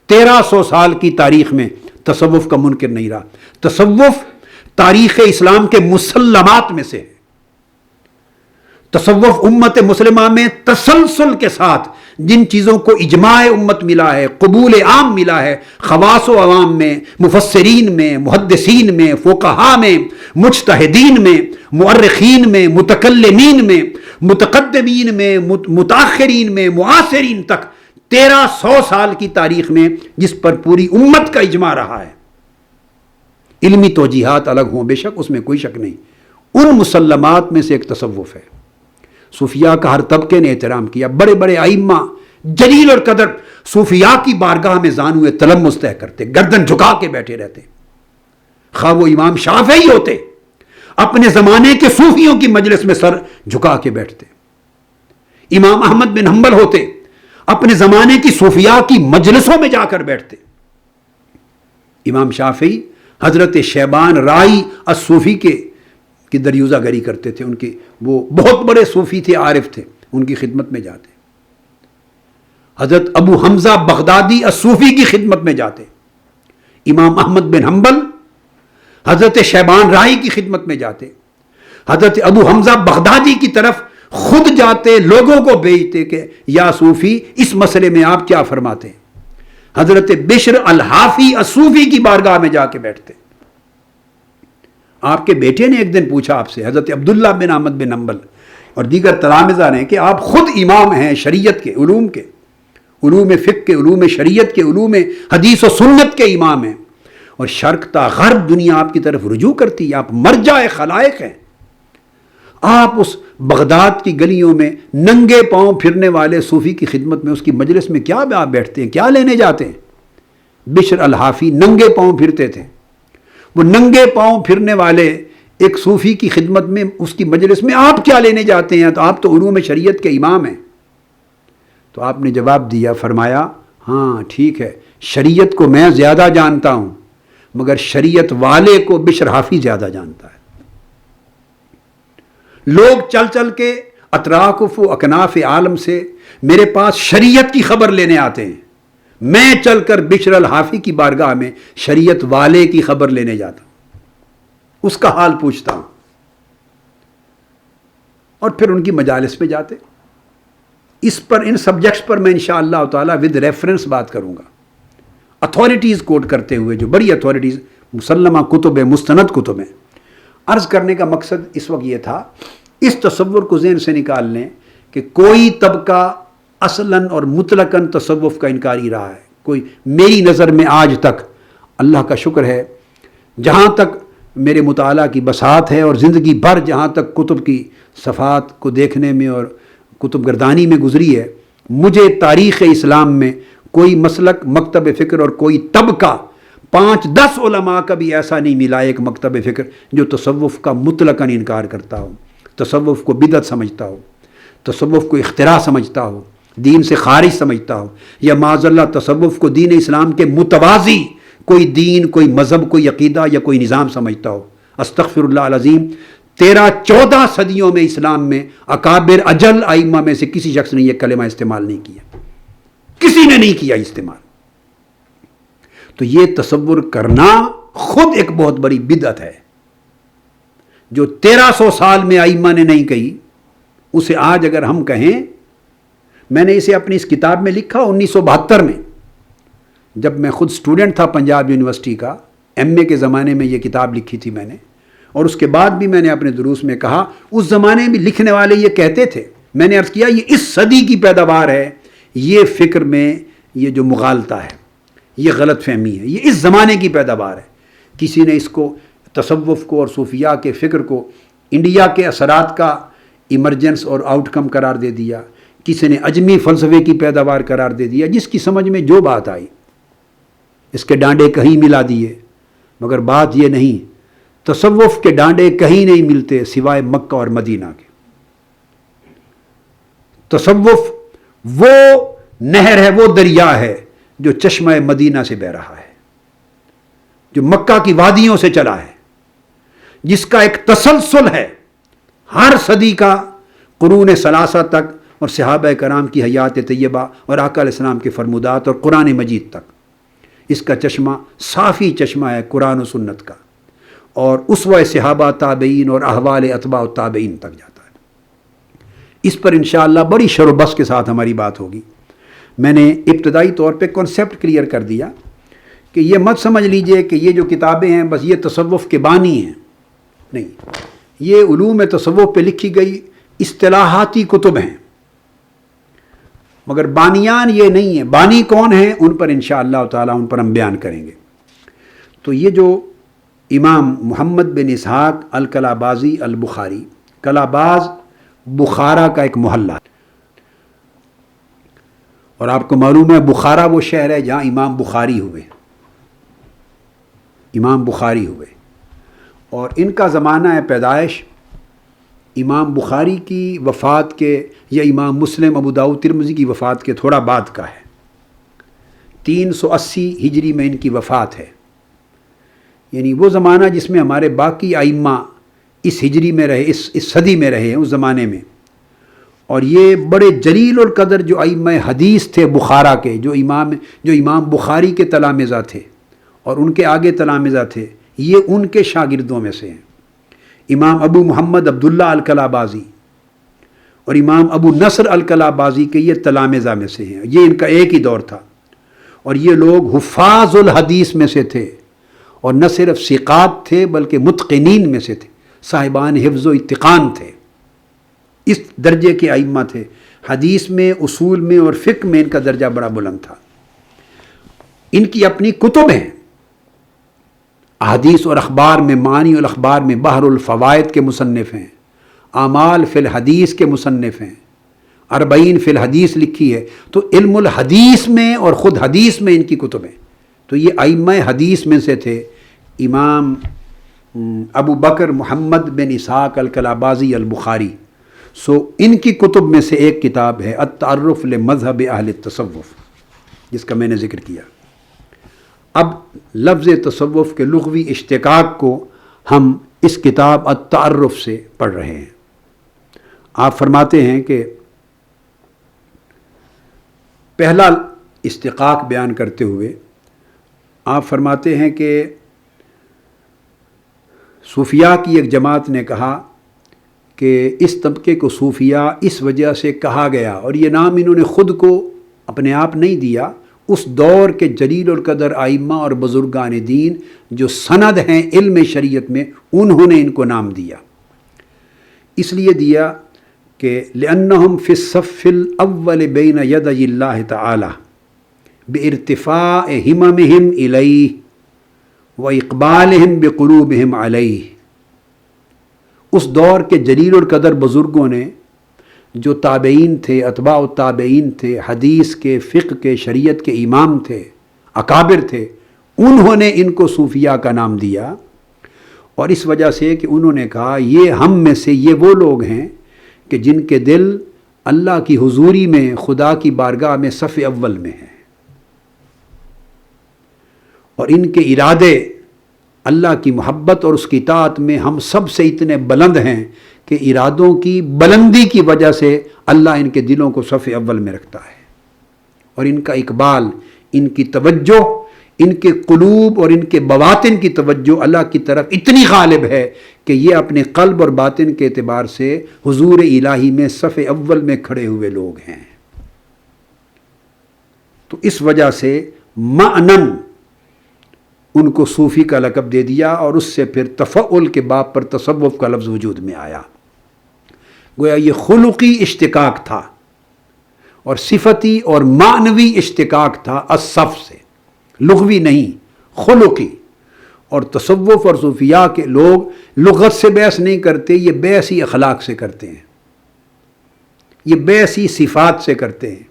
1300 سال کی تاریخ میں تصوف کا منکر نہیں رہا. تصوف تاریخ اسلام کے مسلمات میں سے ہے. تصوف امت مسلمہ میں تسلسل کے ساتھ جن چیزوں کو اجماع امت ملا ہے، قبول عام ملا ہے، خواص و عوام میں، مفسرین میں، محدثین میں، فقہاء میں، مجتہدین میں، مؤرخین میں، متکلمین میں، متقدمین میں، متاخرین میں، معاصرین تک 1300 سال کی تاریخ میں جس پر پوری امت کا اجماع رہا ہے. علمی توجیحات الگ ہوں بے شک، اس میں کوئی شک نہیں، ان مسلمات میں سے ایک تصوف ہے. صوفیاء کا ہر طبقے نے احترام کیا. بڑے بڑے ائمہ جلیل اور قدر صوفیاء کی بارگاہ میں زانوئے تلمس طے کرتے، گردن جھکا کے بیٹھے رہتے. خواہ وہ امام شافعی ہوتے، اپنے زمانے کے صوفیوں کی مجلس میں سر جھکا کے بیٹھتے. امام احمد بن حنبل ہوتے، اپنے زمانے کی صوفیاء کی مجلسوں میں جا کر بیٹھتے. امام شافعی حضرت شیبان رائی الصوفی کی دریوزہ گری کرتے تھے. ان کے وہ بہت بڑے صوفی تھے، عارف تھے، ان کی خدمت میں جاتے. حضرت ابو حمزہ بغدادی الصوفی کی خدمت میں جاتے. امام احمد بن حنبل حضرت شیبان رائی کی خدمت میں جاتے. حضرت ابو حمزہ بغدادی کی طرف خود جاتے لوگوں کو بھیجتے کہ یا صوفی اس مسئلے میں آپ کیا فرماتے ہیں. حضرت بشر الحافی الصوفی کی بارگاہ میں جا کے بیٹھتے. آپ کے بیٹے نے ایک دن پوچھا آپ سے، حضرت عبداللہ بن احمد بن حنبل اور دیگر تلامذہ نے، کہ آپ خود امام ہیں شریعت کے، علوم فقہ کے، علوم شریعت کے، علوم حدیث و سنت کے امام ہیں، اور شرق تا غرب دنیا آپ کی طرف رجوع کرتی ہے، آپ مرجع خلائق ہیں. آپ اس بغداد کی گلیوں میں ننگے پاؤں پھرنے والے صوفی کی خدمت میں، اس کی مجلس میں کیا آپ بیٹھتے ہیں، کیا لینے جاتے ہیں؟ بشر الحافی ننگے پاؤں پھرتے تھے. وہ ننگے پاؤں پھرنے والے ایک صوفی کی خدمت میں، اس کی مجلس میں آپ کیا لینے جاتے ہیں؟ تو آپ تو علوم شریعت کے امام ہیں. تو آپ نے جواب دیا، فرمایا ہاں ٹھیک ہے، شریعت کو میں زیادہ جانتا ہوں، مگر شریعت والے کو بشر حافی زیادہ جانتا ہے. لوگ چل چل کے اطراف و اکناف عالم سے میرے پاس شریعت کی خبر لینے آتے ہیں، میں چل کر بشر الحافی کی بارگاہ میں شریعت والے کی خبر لینے جاتا ہوں، اس کا حال پوچھتا ہوں، اور پھر ان کی مجالس میں جاتے. اس پر، ان سبجیکٹس پر میں انشاءاللہ تعالی ود ریفرنس بات کروں گا، اتھارٹیز کوٹ کرتے ہوئے، جو بڑی اتھارٹیز مسلمہ کتب ہیں، مستند کتب ہیں. عرض کرنے کا مقصد اس وقت یہ تھا، اس تصور کو ذہن سے نکال لیں کہ کوئی طبقہ اصلاً اور مطلقاً تصوف کا انکاری رہا ہے. کوئی میری نظر میں آج تک، اللہ کا شکر ہے، جہاں تک میرے مطالعہ کی بساط ہے اور زندگی بھر جہاں تک کتب کی صفحات کو دیکھنے میں اور کتب گردانی میں گزری ہے، مجھے تاریخ اسلام میں کوئی مسلک، مکتب فکر اور کوئی طبقہ 5-10 علماء کا بھی ایسا نہیں ملا، ایک مکتب فکر جو تصوف کا مطلقاً انکار کرتا ہو، تصوف کو بدعت سمجھتا ہو، تصوف کو اختراع سمجھتا ہو، دین سے خارج سمجھتا ہو، یا معاذ اللہ تصوف کو دین اسلام کے متوازی کوئی دین، کوئی مذہب، کوئی عقیدہ یا کوئی نظام سمجھتا ہو. استغفر اللہ العظیم. 13-14 صدیوں میں اسلام میں اکابر اجل ائمہ میں سے کسی شخص نے یہ کلمہ استعمال نہیں کیا، کسی نے نہیں کیا استعمال. تو یہ تصور کرنا خود ایک بہت بڑی بدعت ہے، جو 1300 سال میں ائمہ نے نہیں کہی، اسے آج اگر ہم کہیں. میں نے اسے اپنی اس کتاب میں لکھا 1972 میں، جب میں خود سٹوڈنٹ تھا پنجاب یونیورسٹی کا، ایم اے کے زمانے میں یہ کتاب لکھی تھی میں نے. اور اس کے بعد بھی میں نے اپنے دروس میں کہا، اس زمانے میں لکھنے والے یہ کہتے تھے، میں نے عرض کیا یہ اس صدی کی پیداوار ہے، یہ فکر میں یہ جو مغالطہ ہے، یہ غلط فہمی ہے، یہ اس زمانے کی پیداوار ہے. کسی نے اس کو، تصوف کو اور صوفیاء کے فکر کو انڈیا کے اثرات کا ایمرجنس اور آؤٹ کم قرار دے دیا، کسی نے اجمی فلسفے کی پیداوار قرار دے دیا. جس کی سمجھ میں جو بات آئی، اس کے ڈانڈے کہیں ملا دیے. مگر بات یہ نہیں، تصوف کے ڈانڈے کہیں نہیں ملتے سوائے مکہ اور مدینہ کے. تصوف وہ نہر ہے، وہ دریا ہے جو چشمہ مدینہ سے بہہ رہا ہے، جو مکہ کی وادیوں سے چلا ہے، جس کا ایک تسلسل ہے ہر صدی کا، قرون ثلاثہ تک، اور صحابہ کرام کی حیات طیبہ اور آقا علیہ السلام کے فرمودات اور قرآن مجید تک. اس کا چشمہ صافی چشمہ ہے قرآن و سنت کا، اور اسوہ صحابہ، تابعین اور احوال اتباع التابعین تک جاتا ہے. اس پر انشاءاللہ بڑی شر و بس کے ساتھ ہماری بات ہوگی. میں نے ابتدائی طور پہ کنسیپٹ کلیئر کر دیا کہ یہ مت سمجھ لیجئے کہ یہ جو کتابیں ہیں بس یہ تصوف کے بانی ہیں، نہیں، یہ علوم تصوف پہ لکھی گئی اصطلاحاتی کتب ہیں، مگر بانیان یہ نہیں ہیں. بانی کون ہیں ان پر انشاءاللہ تعالی ان پر ہم بیان کریں گے. تو یہ جو امام محمد بن اسحاق الکلابازی البخاری، کلاباز بخارا کا ایک محلہ، اور آپ کو معلوم ہے بخارا وہ شہر ہے جہاں امام بخاری ہوئے، اور ان کا زمانہ ہے پیدائش امام بخاری کی وفات کے، یا امام مسلم، ابو داؤد، ترمذی کی وفات کے تھوڑا بعد کا ہے. 380 ہجری میں ان کی وفات ہے. یعنی وہ زمانہ جس میں ہمارے باقی ائمہ اس ہجری میں رہے، اس صدی میں رہے ہیں اس زمانے میں. اور یہ بڑے جلیل القدر جو ائمہ حدیث تھے بخارا کے، جو امام بخاری کے تلامذہ تھے اور ان کے آگے تلامذہ تھے، یہ ان کے شاگردوں میں سے ہیں. امام ابو محمد عبداللہ الکلابازی، اور امام ابو نصر الکلابازی کے یہ تلامذہ میں سے ہیں، یہ ان کا ایک ہی دور تھا، اور یہ لوگ حفاظ الحدیث میں سے تھے، اور نہ صرف ثقات تھے بلکہ متقنین میں سے تھے، صاحبان حفظ و اتقان تھے، اس درجے کے ائمہ تھے، حدیث میں، اصول میں اور فقہ میں ان کا درجہ بڑا بلند تھا۔ ان کی اپنی کتب ہیں، احادیث اور اخبار میں، معانی الاخبار میں بحر الفوائد کے مصنف ہیں، اعمال فی الحدیث کے مصنف ہیں، 40 فی الحدیث لکھی ہے، تو علم الحدیث میں اور خود حدیث میں ان کی کتب ہیں۔ تو یہ ائمہ حدیث میں سے تھے امام ابو بکر محمد بن اسحاق الکلابازی البخاری۔ سو ان کی کتب میں سے ایک کتاب ہے التعرف لمذہب اہل التصوف، جس کا میں نے ذکر کیا۔ اب لفظ تصوف کے لغوی اشتقاق کو ہم اس کتاب التعرف سے پڑھ رہے ہیں۔ آپ فرماتے ہیں کہ پہلا اشتقاق بیان کرتے ہوئے آپ فرماتے ہیں کہ صوفیاء کی ایک جماعت نے کہا کہ اس طبقے کو صوفیاء اس وجہ سے کہا گیا، اور یہ نام انہوں نے خود کو اپنے آپ نہیں دیا، اس دور کے جلیل القدر ائمہ اور بزرگان دین جو سند ہیں علم شریعت میں، انہوں نے ان کو نام دیا۔ اس لیے دیا کہ لأنہم فی الصف الاول بین یدی اللہ تعالی بارتفاع ہممہم الیہ واقبالہم بقلوبہم علیہ۔ اس دور کے جلیل القدر بزرگوں نے، جو تابعین تھے، اتباع التابعین تھے، حدیث کے، فقہ کے، شریعت کے امام تھے، اکابر تھے، انہوں نے ان کو صوفیاء کا نام دیا، اور اس وجہ سے کہ انہوں نے کہا یہ ہم میں سے یہ وہ لوگ ہیں کہ جن کے دل اللہ کی حضوری میں، خدا کی بارگاہ میں صف اول میں ہیں، اور ان کے ارادے اللہ کی محبت اور اس کی اطاعت میں ہم سب سے اتنے بلند ہیں کہ ارادوں کی بلندی کی وجہ سے اللہ ان کے دلوں کو صف اول میں رکھتا ہے، اور ان کا اقبال، ان کی توجہ، ان کے قلوب اور ان کے بواطن کی توجہ اللہ کی طرف اتنی غالب ہے کہ یہ اپنے قلب اور باطن کے اعتبار سے حضور الہی میں صف اول میں کھڑے ہوئے لوگ ہیں۔ تو اس وجہ سے معنن ان کو صوفی کا لقب دے دیا، اور اس سے پھر تفعل کے باب پر تصوف کا لفظ وجود میں آیا۔ گویا یہ خلقی اشتقاق تھا، اور صفتی اور معنوی اشتقاق تھا الصف سے، لغوی نہیں، خلقی۔ اور تصوف اور صوفیاء کے لوگ لغت سے بحث نہیں کرتے، یہ بحث ہی اخلاق سے کرتے ہیں، یہ بحث ہی صفات سے کرتے ہیں،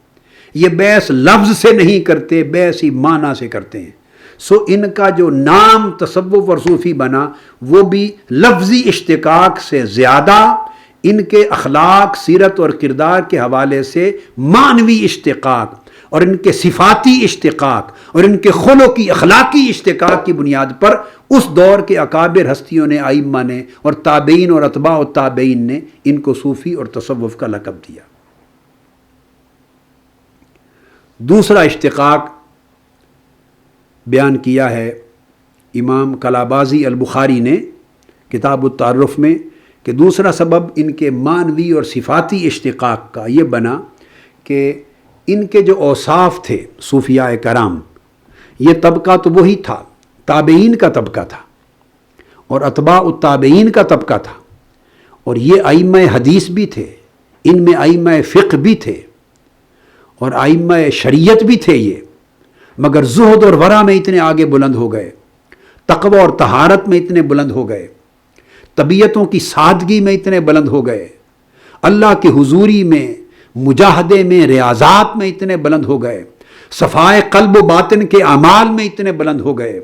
یہ بحث لفظ سے نہیں کرتے، بحث ہی معنی سے کرتے ہیں۔ سو ان کا جو نام تصوف اور صوفی بنا وہ بھی لفظی اشتقاق سے زیادہ ان کے اخلاق، سیرت اور کردار کے حوالے سے معنوی اشتقاق، اور ان کے صفاتی اشتقاق، اور ان کے خلقی اخلاقی اشتقاق کی بنیاد پر اس دور کے اکابر ہستیوں نے، ائمہ نے، اور تابعین اور اتباع التابعین نے ان کو صوفی اور تصوف کا لقب دیا۔ دوسرا اشتقاق بیان کیا ہے امام کلابازی البخاری نے کتاب التعرف میں، کہ دوسرا سبب ان کے معنوی اور صفاتی اشتقاق کا یہ بنا کہ ان کے جو اوصاف تھے صوفیاء کرام، یہ طبقہ تو وہی تھا، تابعین کا طبقہ تھا، اور اتباع التابعین کا طبقہ تھا، اور یہ ائمہ حدیث بھی تھے، ان میں ائمہ فقہ بھی تھے، اور ائمہ شریعت بھی تھے یہ، مگر زہد اور ورع میں اتنے آگے بلند ہو گئے، تقوی اور طہارت میں اتنے بلند ہو گئے، طبیعتوں کی سادگی میں اتنے بلند ہو گئے، اللہ کی حضوری میں، مجاہدے میں، ریاضات میں اتنے بلند ہو گئے، صفائے قلب و باطن کے اعمال میں اتنے بلند ہو گئے،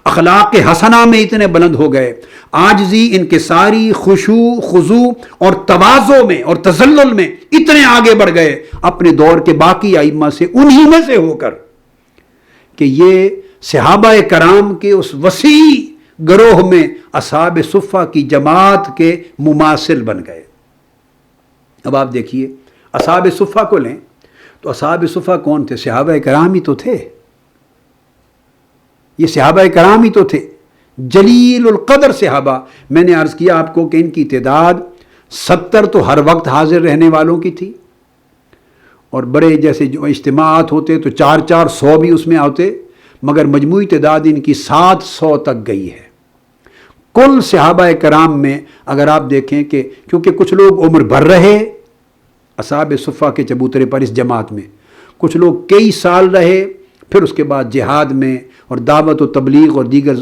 اخلاق حسنہ میں اتنے بلند ہو گئے، عاجزی، انکساری، خشوع، خضوع اور تواضع میں اور تذلل میں اتنے آگے بڑھ گئے اپنے دور کے باقی ائمہ سے، انہی میں سے ہو کر کہ یہ صحابہ کرام کے اس وسیع گروہ میں اصحاب صفہ کی جماعت کے مماثل بن گئے۔ اب آپ دیکھیے، اصحاب صفہ کو لیں تو اصحاب صفہ کون تھے؟ صحابہ کرام ہی تو تھے، یہ صحابہ کرام ہی تو تھے، جلیل القدر صحابہ۔ میں نے عرض کیا آپ کو کہ ان کی تعداد 70 تو ہر وقت حاضر رہنے والوں کی تھی، اور بڑے جیسے جو اجتماعات ہوتے تو 400 بھی اس میں آتے، مگر مجموعی تعداد ان کی 700 تک گئی ہے۔ کل صحابہ کرام میں اگر آپ دیکھیں کہ کیونکہ کچھ لوگ عمر بھر رہے اصحاب صفہ کے چبوترے پر اس جماعت میں، کچھ لوگ کئی سال رہے، پھر اس کے بعد جہاد میں اور دعوت و تبلیغ اور دیگر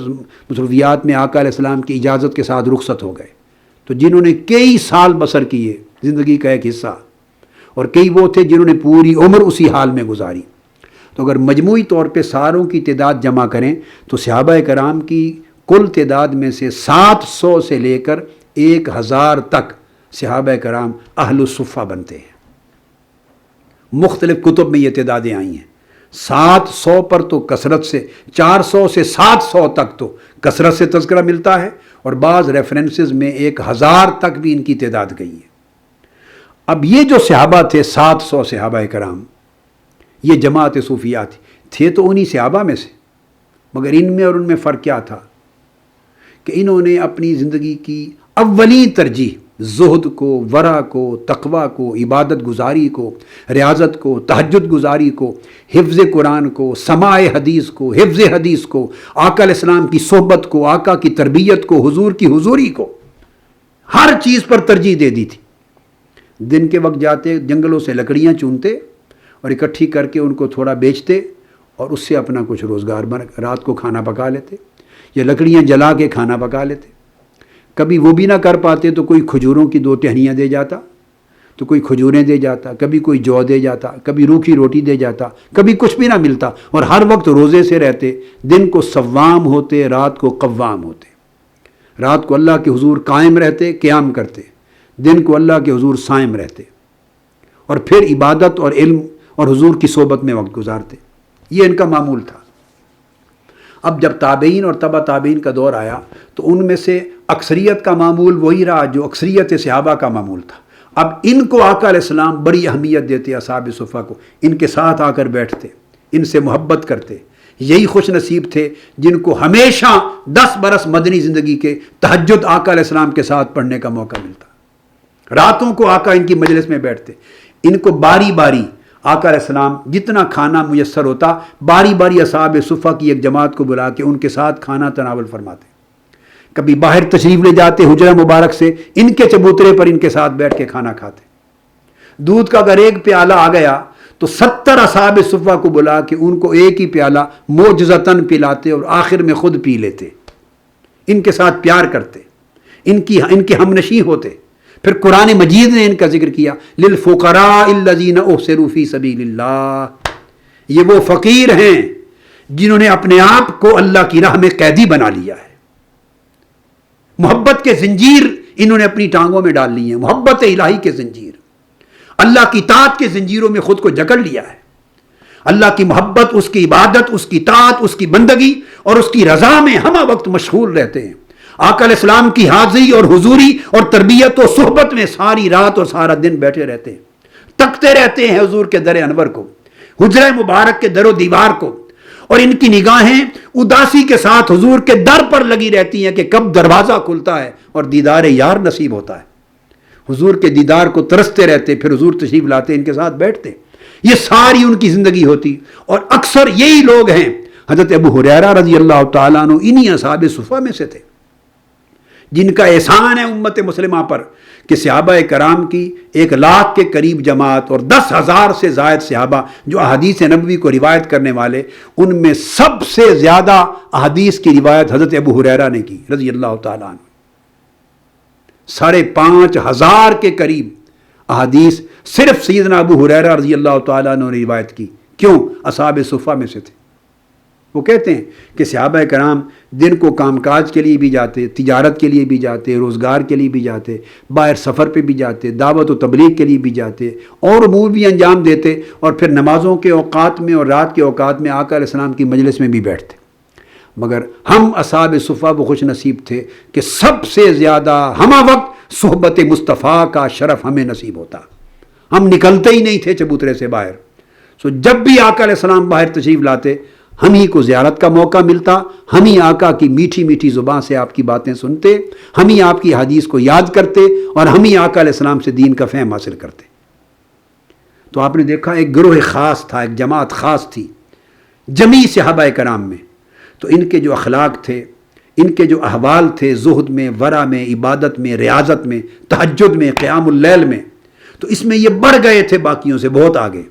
مصروفیات میں آقا علیہ السلام کی اجازت کے ساتھ رخصت ہو گئے۔ تو جنہوں نے کئی سال بسر کیے زندگی کا ایک حصہ، اور کئی وہ تھے جنہوں نے پوری عمر اسی حال میں گزاری۔ تو اگر مجموعی طور پہ ساروں کی تعداد جمع کریں تو صحابہ کرام کی کل تعداد میں سے 700 سے لے کر 1000 تک صحابہ کرام اہل الصفہ بنتے ہیں۔ مختلف کتب میں یہ تعدادیں آئی ہیں۔ 700 پر تو کثرت سے، 400 سے 700 تک تو کثرت سے تذکرہ ملتا ہے، اور بعض ریفرنسز میں 1000 تک بھی ان کی تعداد گئی ہے۔ اب یہ جو صحابہ تھے 700 صحابہ کرام، یہ جماعت صوفیہ تھے تو انہی صحابہ میں سے، مگر ان میں اور ان میں فرق کیا تھا کہ انہوں نے اپنی زندگی کی اولین ترجیح زہد کو، ورع کو، تقوی کو، عبادت گزاری کو، ریاضت کو، تہجد گزاری کو، حفظ قرآن کو، سماع حدیث کو، حفظ حدیث کو، آقا علیہ السلام کی صحبت کو، آقا کی تربیت کو، حضور کی حضوری کو، ہر چیز پر ترجیح دے دی تھی۔ دن کے وقت جاتے جنگلوں سے لکڑیاں چونتے اور اکٹھی کر کے ان کو تھوڑا بیچتے اور اس سے اپنا کچھ روزگار رات کو کھانا پکا لیتے، یا لکڑیاں جلا کے کھانا پکا لیتے۔ کبھی وہ بھی نہ کر پاتے تو کوئی کھجوروں کی 2 ٹہنیاں دے جاتا، تو کوئی کھجوریں دے جاتا، کبھی کوئی جو دے جاتا، کبھی روکھی روٹی دے جاتا، کبھی کچھ بھی نہ ملتا، اور ہر وقت روزے سے رہتے۔ دن کو صوام ہوتے، رات کو قوام ہوتے۔ رات کو اللہ کے حضور قائم رہتے، قیام کرتے، دن کو اللہ کے حضور صائم رہتے، اور پھر عبادت اور علم اور حضور کی صحبت میں وقت گزارتے۔ یہ ان کا معمول تھا۔ اب جب تابعین اور تبع تابعین کا دور آیا تو ان میں سے اکثریت کا معمول وہی رہا جو اکثریت صحابہ کا معمول تھا۔ اب ان کو آقا علیہ السلام بڑی اہمیت دیتے، اصحاب صفہ کو، ان کے ساتھ آ کر بیٹھتے، ان سے محبت کرتے۔ یہی خوش نصیب تھے جن کو ہمیشہ 10 برس مدنی زندگی کے تہجد آقا علیہ السلام کے ساتھ پڑھنے کا موقع ملتا۔ راتوں کو آقا ان کی مجلس میں بیٹھتے، ان کو باری باری آقا علیہ السلام جتنا کھانا میسر ہوتا باری باری اصحاب صفہ کی ایک جماعت کو بلا کے ان کے ساتھ کھانا تناول فرماتے۔ کبھی باہر تشریف لے جاتے حجرہ مبارک سے، ان کے چبوترے پر ان کے ساتھ بیٹھ کے کھانا کھاتے۔ دودھ کا اگر ایک پیالہ آ گیا تو 70 اصحاب صفہ کو بلا کے ان کو ایک ہی پیالہ معجزتاً پلاتے اور آخر میں خود پی لیتے۔ ان کے ساتھ پیار کرتے، ان کے ہمنشیں ہوتے۔ پھر قرآن مجید نے ان کا ذکر کیا، للفقراء الذین احصروا فی سبیل اللہ، یہ وہ فقیر ہیں جنہوں نے اپنے آپ کو اللہ کی راہ میں قیدی بنا لیا ہے۔ محبت کے زنجیر انہوں نے اپنی ٹانگوں میں ڈال لی ہیں، محبت الہی کے زنجیر، اللہ کی طاعت کے زنجیروں میں خود کو جکڑ لیا ہے۔ اللہ کی محبت، اس کی عبادت، اس کی طاعت، اس کی بندگی اور اس کی رضا میں ہمہ وقت مشغول رہتے ہیں۔ آقا علیہ السلام کی حاضری اور حضوری اور تربیت و صحبت میں ساری رات اور سارا دن بیٹھے رہتے ہیں، تکتے رہتے ہیں حضور کے در انور کو، حجرہ مبارک کے در و دیوار کو، اور ان کی نگاہیں اداسی کے ساتھ حضور کے در پر لگی رہتی ہیں کہ کب دروازہ کھلتا ہے اور دیدار یار نصیب ہوتا ہے۔ حضور کے دیدار کو ترستے رہتے، پھر حضور تشریف لاتے، ان کے ساتھ بیٹھتے۔ یہ ساری ان کی زندگی ہوتی، اور اکثر یہی لوگ ہیں۔ حضرت ابو ہریرہ رضی اللہ تعالیٰ عنہ انہی اصحاب صفہ میں سے تھے جن کا احسان ہے امت مسلمہ پر کہ صحابہ کرام کی 1,00,000 کے قریب جماعت اور 10,000 سے زائد صحابہ جو احادیث نبوی کو روایت کرنے والے، ان میں سب سے زیادہ احادیث کی روایت حضرت ابو ہریرہ نے کی رضی اللہ تعالیٰ عنہ۔ 5,500 کے قریب احادیث صرف سیدنا ابو ہریرہ رضی اللہ تعالیٰ عنہ نے روایت کی۔ کیوں؟ اصحاب صفہ میں سے تھے۔ وہ کہتے ہیں کہ صحابہ کرام دن کو کام کاج کے لیے بھی جاتے، تجارت کے لیے بھی جاتے، روزگار کے لیے بھی جاتے، باہر سفر پہ بھی جاتے، دعوت و تبلیغ کے لیے بھی جاتے، اور امور بھی انجام دیتے، اور پھر نمازوں کے اوقات میں اور رات کے اوقات میں آقا علیہ السلام کی مجلس میں بھی بیٹھتے۔ مگر ہم اصحاب صفہ وہ خوش نصیب تھے کہ سب سے زیادہ ہمہ وقت صحبت مصطفیٰ کا شرف ہمیں نصیب ہوتا۔ ہم نکلتے ہی نہیں تھے چبوترے سے باہر۔ سو جب بھی آقا علیہ السلام باہر تشریف لاتے، ہم ہی کو زیارت کا موقع ملتا، ہم ہی آقا کی میٹھی میٹھی زبان سے آپ کی باتیں سنتے، ہم ہی آپ کی حدیث کو یاد کرتے، اور ہم ہی آقا علیہ السلام سے دین کا فہم حاصل کرتے۔ تو آپ نے دیکھا ایک گروہ خاص تھا، ایک جماعت خاص تھی جمیع صحابہ کرام میں، تو ان کے جو اخلاق تھے، ان کے جو احوال تھے زہد میں، ورع میں، عبادت میں، ریاضت میں، تہجد میں، قیام اللیل میں، تو اس میں یہ بڑھ گئے تھے باقیوں سے بہت آگے۔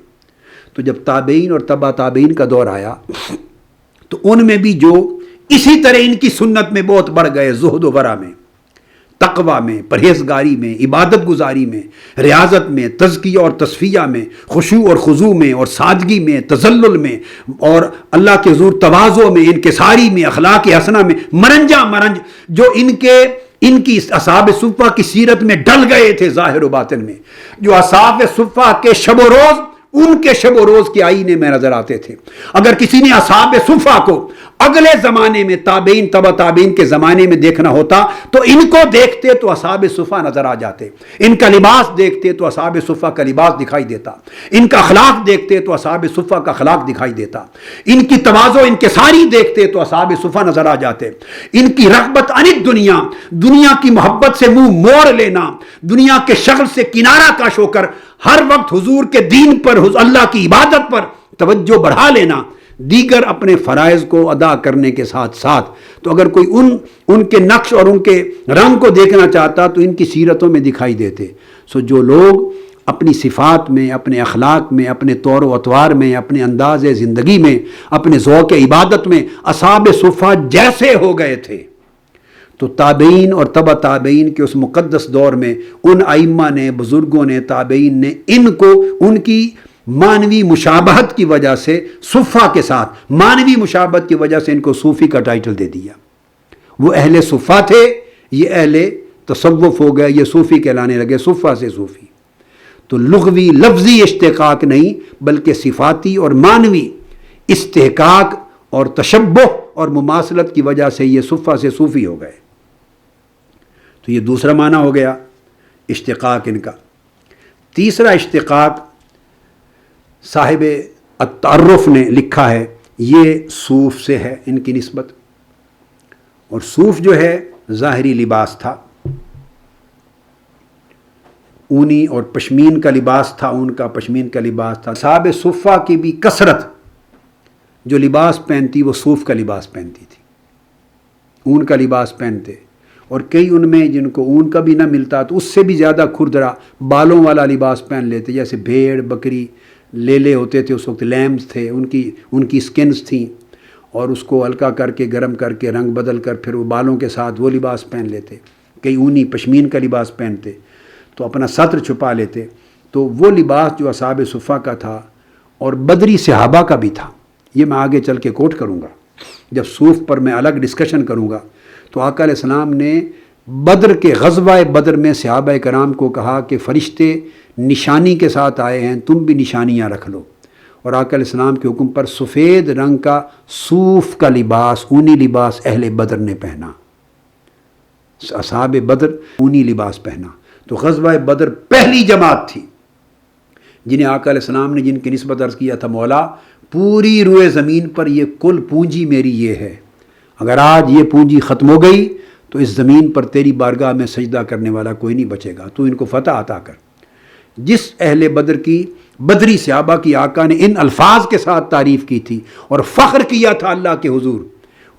تو جب تابعین اور تبع تابعین کا دور آیا تو ان میں بھی جو اسی طرح ان کی سنت میں بہت بڑھ گئے، زہد و ورع میں، تقوی میں، پرہیزگاری میں، عبادت گزاری میں، ریاضت میں، تزکیہ اور تصفیہ میں، خشوع اور خضوع میں، اور سادگی میں، تذلل میں، اور اللہ کے حضور تواضع میں، انکساری میں، اخلاق حسنہ میں، مرنج جو ان کی اصحاب صفہ کی سیرت میں ڈل گئے تھے ظاہر و باطن میں، جو اصحاب صفہ کے شب و روز ان کے شب و روز کے آئینے میں نظر آتے تھے۔ اگر کسی نے اصحاب صفہ کو اگلے زمانے میں تابعین تبع تابعین کے زمانے میں دیکھنا ہوتا تو ان کو دیکھتے تو اصحاب صفہ نظر آ جاتے، ان کا لباس دیکھتے تو اصحاب صفہ کا لباس دکھائی دیتا، ان کا اخلاق دیکھتے تو اصحاب صفہ کا اخلاق دکھائی دیتا، ان کی تواضع انکساری دیکھتے تو اصحاب صفہ نظر آ جاتے، ان کی رغبت عن الدنیا، دنیا کی محبت سے منہ موڑ لینا، دنیا کے شغل سے کنارہ کش ہو کر ہر وقت حضور کے دین پر، اللہ کی عبادت پر توجہ بڑھا لینا، دیگر اپنے فرائض کو ادا کرنے کے ساتھ ساتھ۔ تو اگر کوئی ان کے نقش اور ان کے رنگ کو دیکھنا چاہتا تو ان کی سیرتوں میں دکھائی دیتے۔ سو جو لوگ اپنی صفات میں، اپنے اخلاق میں، اپنے طور و اطوار میں، اپنے انداز زندگی میں، اپنے ذوق عبادت میں اصحاب صفہ جیسے ہو گئے تھے، تو تابعین اور تبع تابعین کے اس مقدس دور میں ان ائمہ نے، بزرگوں نے، تابعین نے ان کو ان کی مانوی مشابہت کی وجہ سے صفہ کے ساتھ، مانوی مشابہت کی وجہ سے ان کو صوفی کا ٹائٹل دے دیا۔ وہ اہل صفہ تھے، یہ اہل تصوف ہو گئے، یہ صوفی کہلانے لگے، صفہ سے صوفی۔ تو لغوی لفظی اشتقاق نہیں بلکہ صفاتی اور مانوی استحقاق اور تشبہ اور مماثلت کی وجہ سے یہ صفہ سے صوفی ہو گئے۔ تو یہ دوسرا معنی ہو گیا اشتقاق ان کا۔ تیسرا اشتقاق صاحب التعرف نے لکھا ہے، یہ صوف سے ہے ان کی نسبت، اور صوف جو ہے ظاہری لباس تھا، اونی اور پشمین کا لباس تھا، اون کا پشمین کا لباس تھا۔ صحاب صفہ کی بھی کثرت جو لباس پہنتی وہ صوف کا لباس پہنتی تھی، اون کا لباس پہنتے، اور کئی ان میں جن کو اون کا بھی نہ ملتا تو اس سے بھی زیادہ کھردرا بالوں والا لباس پہن لیتے، جیسے بھیڑ بکری لیلے ہوتے تھے اس وقت، لیمز تھے، ان کی سکنز تھیں، اور اس کو ہلکا کر کے گرم کر کے رنگ بدل کر پھر وہ بالوں کے ساتھ وہ لباس پہن لیتے، کئی اونی پشمین کا لباس پہنتے تو اپنا سطر چھپا لیتے۔ تو وہ لباس جو اصحاب صفہ کا تھا اور بدری صحابہ کا بھی تھا، یہ میں آگے چل کے کوٹ کروں گا، جب صوف پر میں الگ ڈسکشن کروں گا۔ تو آقا علیہ السلام نے بدر کے غزوہ بدر میں صحابہ کرام کو کہا کہ فرشتے نشانی کے ساتھ آئے ہیں، تم بھی نشانیاں رکھ لو، اور آقا علیہ السلام کے حکم پر سفید رنگ کا صوف کا لباس، اونی لباس اہل بدر نے پہنا، اصحاب بدر اونی لباس پہنا۔ تو غزوہ بدر پہلی جماعت تھی جنہیں آقا علیہ السلام نے جن کی نسبت عرض کیا تھا، مولا پوری روئے زمین پر یہ کل پونجی میری یہ ہے، اگر آج یہ پونجی ختم ہو گئی تو اس زمین پر تیری بارگاہ میں سجدہ کرنے والا کوئی نہیں بچے گا، تو ان کو فتح عطا کر۔ جس اہل بدر کی، بدری صحابہ کی آقا نے ان الفاظ کے ساتھ تعریف کی تھی اور فخر کیا تھا اللہ کے حضور،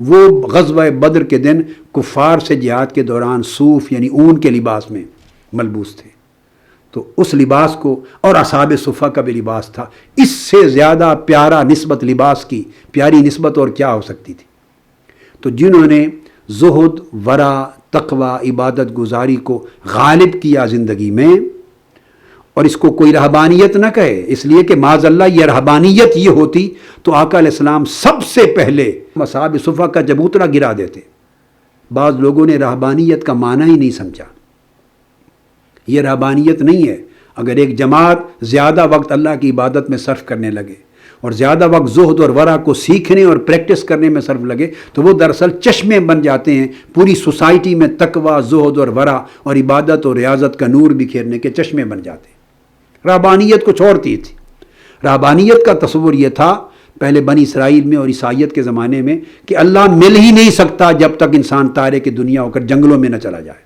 وہ غزوہ بدر کے دن کفار سے جہاد کے دوران صوف یعنی اون کے لباس میں ملبوس تھے۔ تو اس لباس کو، اور اصحاب صفہ کا بھی لباس تھا، اس سے زیادہ پیارا نسبت لباس کی، پیاری نسبت اور کیا ہو سکتی تھی؟ تو جنہوں نے زہد، ورع، تقوی، عبادت گزاری کو غالب کیا زندگی میں، اور اس کو کوئی رہبانیت نہ کہے، اس لیے کہ معاذ اللہ یہ رہبانیت یہ ہوتی تو آقا علیہ السلام سب سے پہلے اصحاب صفہ کا چبوترا گرا دیتے۔ بعض لوگوں نے رہبانیت کا معنی ہی نہیں سمجھا، یہ رہبانیت نہیں ہے۔ اگر ایک جماعت زیادہ وقت اللہ کی عبادت میں صرف کرنے لگے اور زیادہ وقت زہد اور ورع کو سیکھنے اور پریکٹس کرنے میں صرف لگے تو وہ دراصل چشمے بن جاتے ہیں، پوری سوسائٹی میں تقوی، زہد اور ورع اور عبادت اور ریاضت کا نور بکھیرنے کے چشمے بن جاتے ہیں۔ رہبانیت کچھ اور تھی۔ رہبانیت کا تصور یہ تھا پہلے بنی اسرائیل میں اور عیسائیت کے زمانے میں کہ اللہ مل ہی نہیں سکتا جب تک انسان تارے کی دنیا ہو کر جنگلوں میں نہ چلا جائے.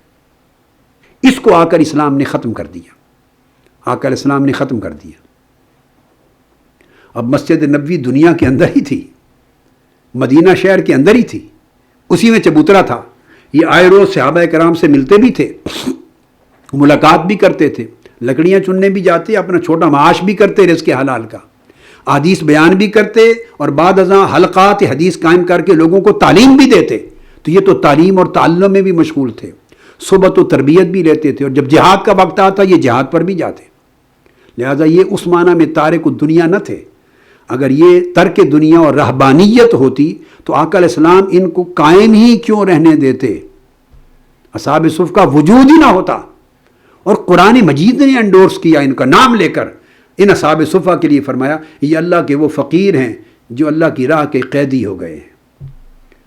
اس کو آ کر اسلام نے ختم کر دیا، آ کر اسلام نے ختم کر دیا. اب مسجد نبوی دنیا کے اندر ہی تھی، مدینہ شہر کے اندر ہی تھی، اسی میں چبوترا تھا. یہ آئے روز صحابہ کرام سے ملتے بھی تھے، ملاقات بھی کرتے تھے، لکڑیاں چننے بھی جاتے، اپنا چھوٹا معاش بھی کرتے رزق حلال کا، احادیث بیان بھی کرتے، اور بعد ازاں حلقات حدیث قائم کر کے لوگوں کو تعلیم بھی دیتے. تو یہ تو تعلیم اور تعلم میں بھی مشغول تھے، صحبت و تربیت بھی لیتے تھے، اور جب جہاد کا وقت آتا یہ جہاد پر بھی جاتے. لہٰذا یہ اس معنی میں تارک الدنیا نہ تھے. اگر یہ ترک دنیا اور رہبانیت ہوتی تو آقا علیہ السلام ان کو قائم ہی کیوں رہنے دیتے؟ اصحاب صف کا وجود ہی نہ ہوتا. اور قرآن مجید نے انڈورس کیا ان کا نام لے کر، ان اصحاب صفہ کے لیے فرمایا یہ اللہ کے وہ فقیر ہیں جو اللہ کی راہ کے قیدی ہو گئے ہیں.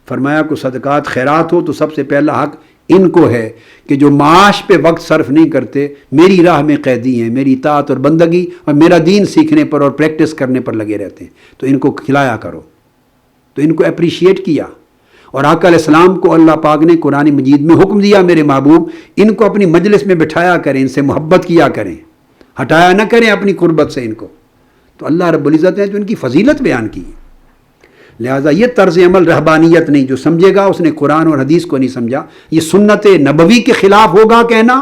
فرمایا کو صدقات خیرات ہو تو سب سے پہلا حق ان کو ہے کہ جو معاش پہ وقت صرف نہیں کرتے، میری راہ میں قیدی ہیں، میری اطاعت اور بندگی اور میرا دین سیکھنے پر اور پریکٹس کرنے پر لگے رہتے ہیں، تو ان کو کھلایا کرو. تو ان کو اپریشیٹ کیا. اور آقا علیہ السلام کو اللہ پاک نے قرآن مجید میں حکم دیا میرے محبوب ان کو اپنی مجلس میں بٹھایا کریں، ان سے محبت کیا کریں، ہٹایا نہ کریں اپنی قربت سے ان کو. تو اللہ رب العزت نے جو ان کی فضیلت بیان کی. لہٰذا یہ طرز عمل رہبانیت نہیں، جو سمجھے گا اس نے قرآن اور حدیث کو نہیں سمجھا. یہ سنت نبوی کے خلاف ہوگا کہنا،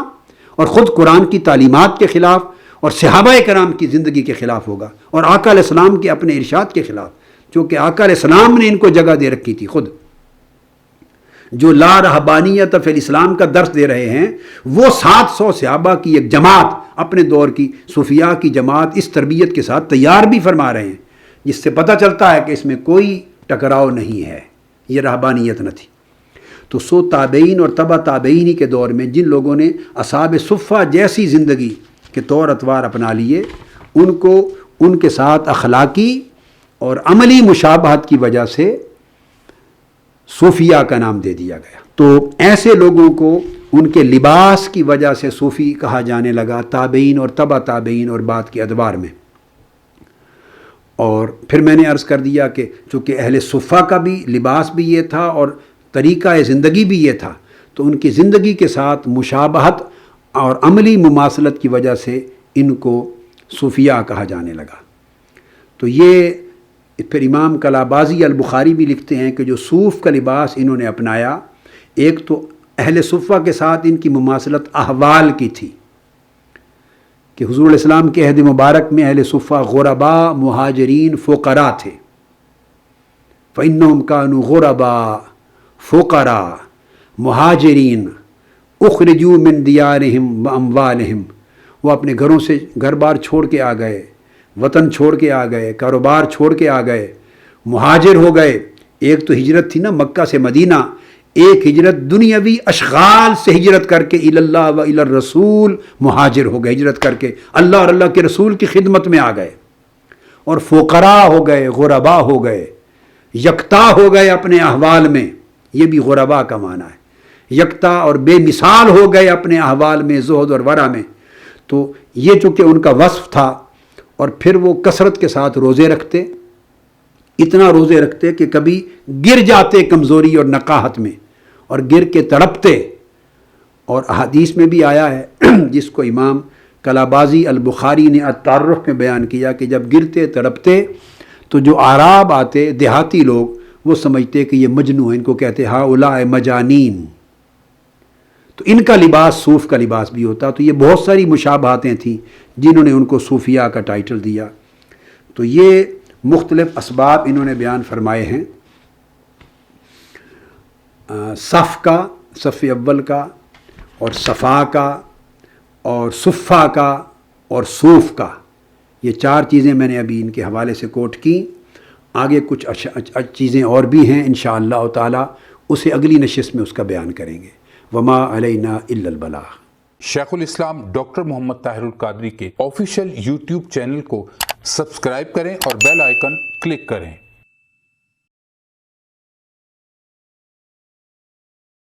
اور خود قرآن کی تعلیمات کے خلاف اور صحابہ کرام کی زندگی کے خلاف ہوگا، اور آقا علیہ السلام کے اپنے ارشاد کے خلاف، چونکہ آقا علیہ السلام نے ان کو جگہ دے رکھی تھی. خود جو لا رہبانیت فی الاسلام کا درس دے رہے ہیں، وہ 700 صحابہ کی ایک جماعت، اپنے دور کی صوفیاء کی جماعت، اس تربیت کے ساتھ تیار بھی فرما رہے ہیں، جس سے پتہ چلتا ہے کہ اس میں کوئی ٹکراؤ نہیں ہے، یہ رہبانیت نہ تھی. تو سو تابعین اور تبع تابعین کے دور میں جن لوگوں نے اصحاب صفہ جیسی زندگی کے طور اطوار اپنا لیے، ان کو ان کے ساتھ اخلاقی اور عملی مشابہت کی وجہ سے صوفیہ کا نام دے دیا گیا. تو ایسے لوگوں کو ان کے لباس کی وجہ سے صوفی کہا جانے لگا، تابعین اور تبع تابعین اور بعد کے ادوار میں. اور پھر میں نے عرض کر دیا کہ چونکہ اہل صفہ کا بھی لباس بھی یہ تھا اور طریقہ زندگی بھی یہ تھا، تو ان کی زندگی کے ساتھ مشابہت اور عملی مماثلت کی وجہ سے ان کو صوفیہ کہا جانے لگا. تو یہ پھر امام کلابازی البخاری بھی لکھتے ہیں کہ جو صوف کا لباس انہوں نے اپنایا، ایک تو اہل صفہ کے ساتھ ان کی مماثلت احوال کی تھی کہ حضور علیہ السلام کے عہد مبارک میں اہل صفہ غرباء، مہاجرین، فقراء تھے. فإنهم كانوا غرباء فقراء مہاجرین اخرجوا من دیارہم واموالہم. وہ اپنے گھروں سے گھر بار چھوڑ کے آ گئے، وطن چھوڑ کے آ گئے، کاروبار چھوڑ کے آ گئے، مہاجر ہو گئے. ایک تو ہجرت تھی نا مکہ سے مدینہ، ایک ہجرت دنیاوی اشغال سے ہجرت کر کے الی اللہ و الی الرسول مہاجر ہو گئے، ہجرت کر کے اللہ اور اللہ کے رسول کی خدمت میں آ گئے. اور فقراء ہو گئے، غرباء ہو گئے، یکتا ہو گئے اپنے احوال میں. یہ بھی غرباء کا معنی ہے، یکتا اور بے مثال ہو گئے اپنے احوال میں، زہد اور ورع میں. تو یہ چونکہ ان کا وصف تھا. اور پھر وہ کثرت کے ساتھ روزے رکھتے، اتنا روزے رکھتے کہ کبھی گر جاتے کمزوری اور نقاہت میں، اور گر کے تڑپتے. اور احادیث میں بھی آیا ہے جس کو امام کلابازی البخاری نے التعرف میں بیان کیا کہ جب گرتے تڑپتے تو جو اعراب آتے، دیہاتی لوگ، وہ سمجھتے کہ یہ مجنو ہیں، ان کو کہتے ہؤلاء مجانین. تو ان کا لباس صوف کا لباس بھی ہوتا. تو یہ بہت ساری مشابہاتیں تھیں جنہوں نے ان کو صوفیہ کا ٹائٹل دیا. تو یہ مختلف اسباب انہوں نے بیان فرمائے ہیں، صف کا، صف اول کا، اور صفا کا، اور صفہ کا، اور صوف کا. یہ 4 چیزیں میں نے ابھی ان کے حوالے سے کوٹ کی. آگے کچھ چیزیں اور بھی ہیں انشاءاللہ تعالی، اسے اگلی نشست میں اس کا بیان کریں گے. وما علینا الا البلاغ. شیخ الاسلام ڈاکٹر محمد طاہر القادری کے آفیشیل یوٹیوب چینل کو سبسکرائب کریں اور بیل آئیکن کلک کریں.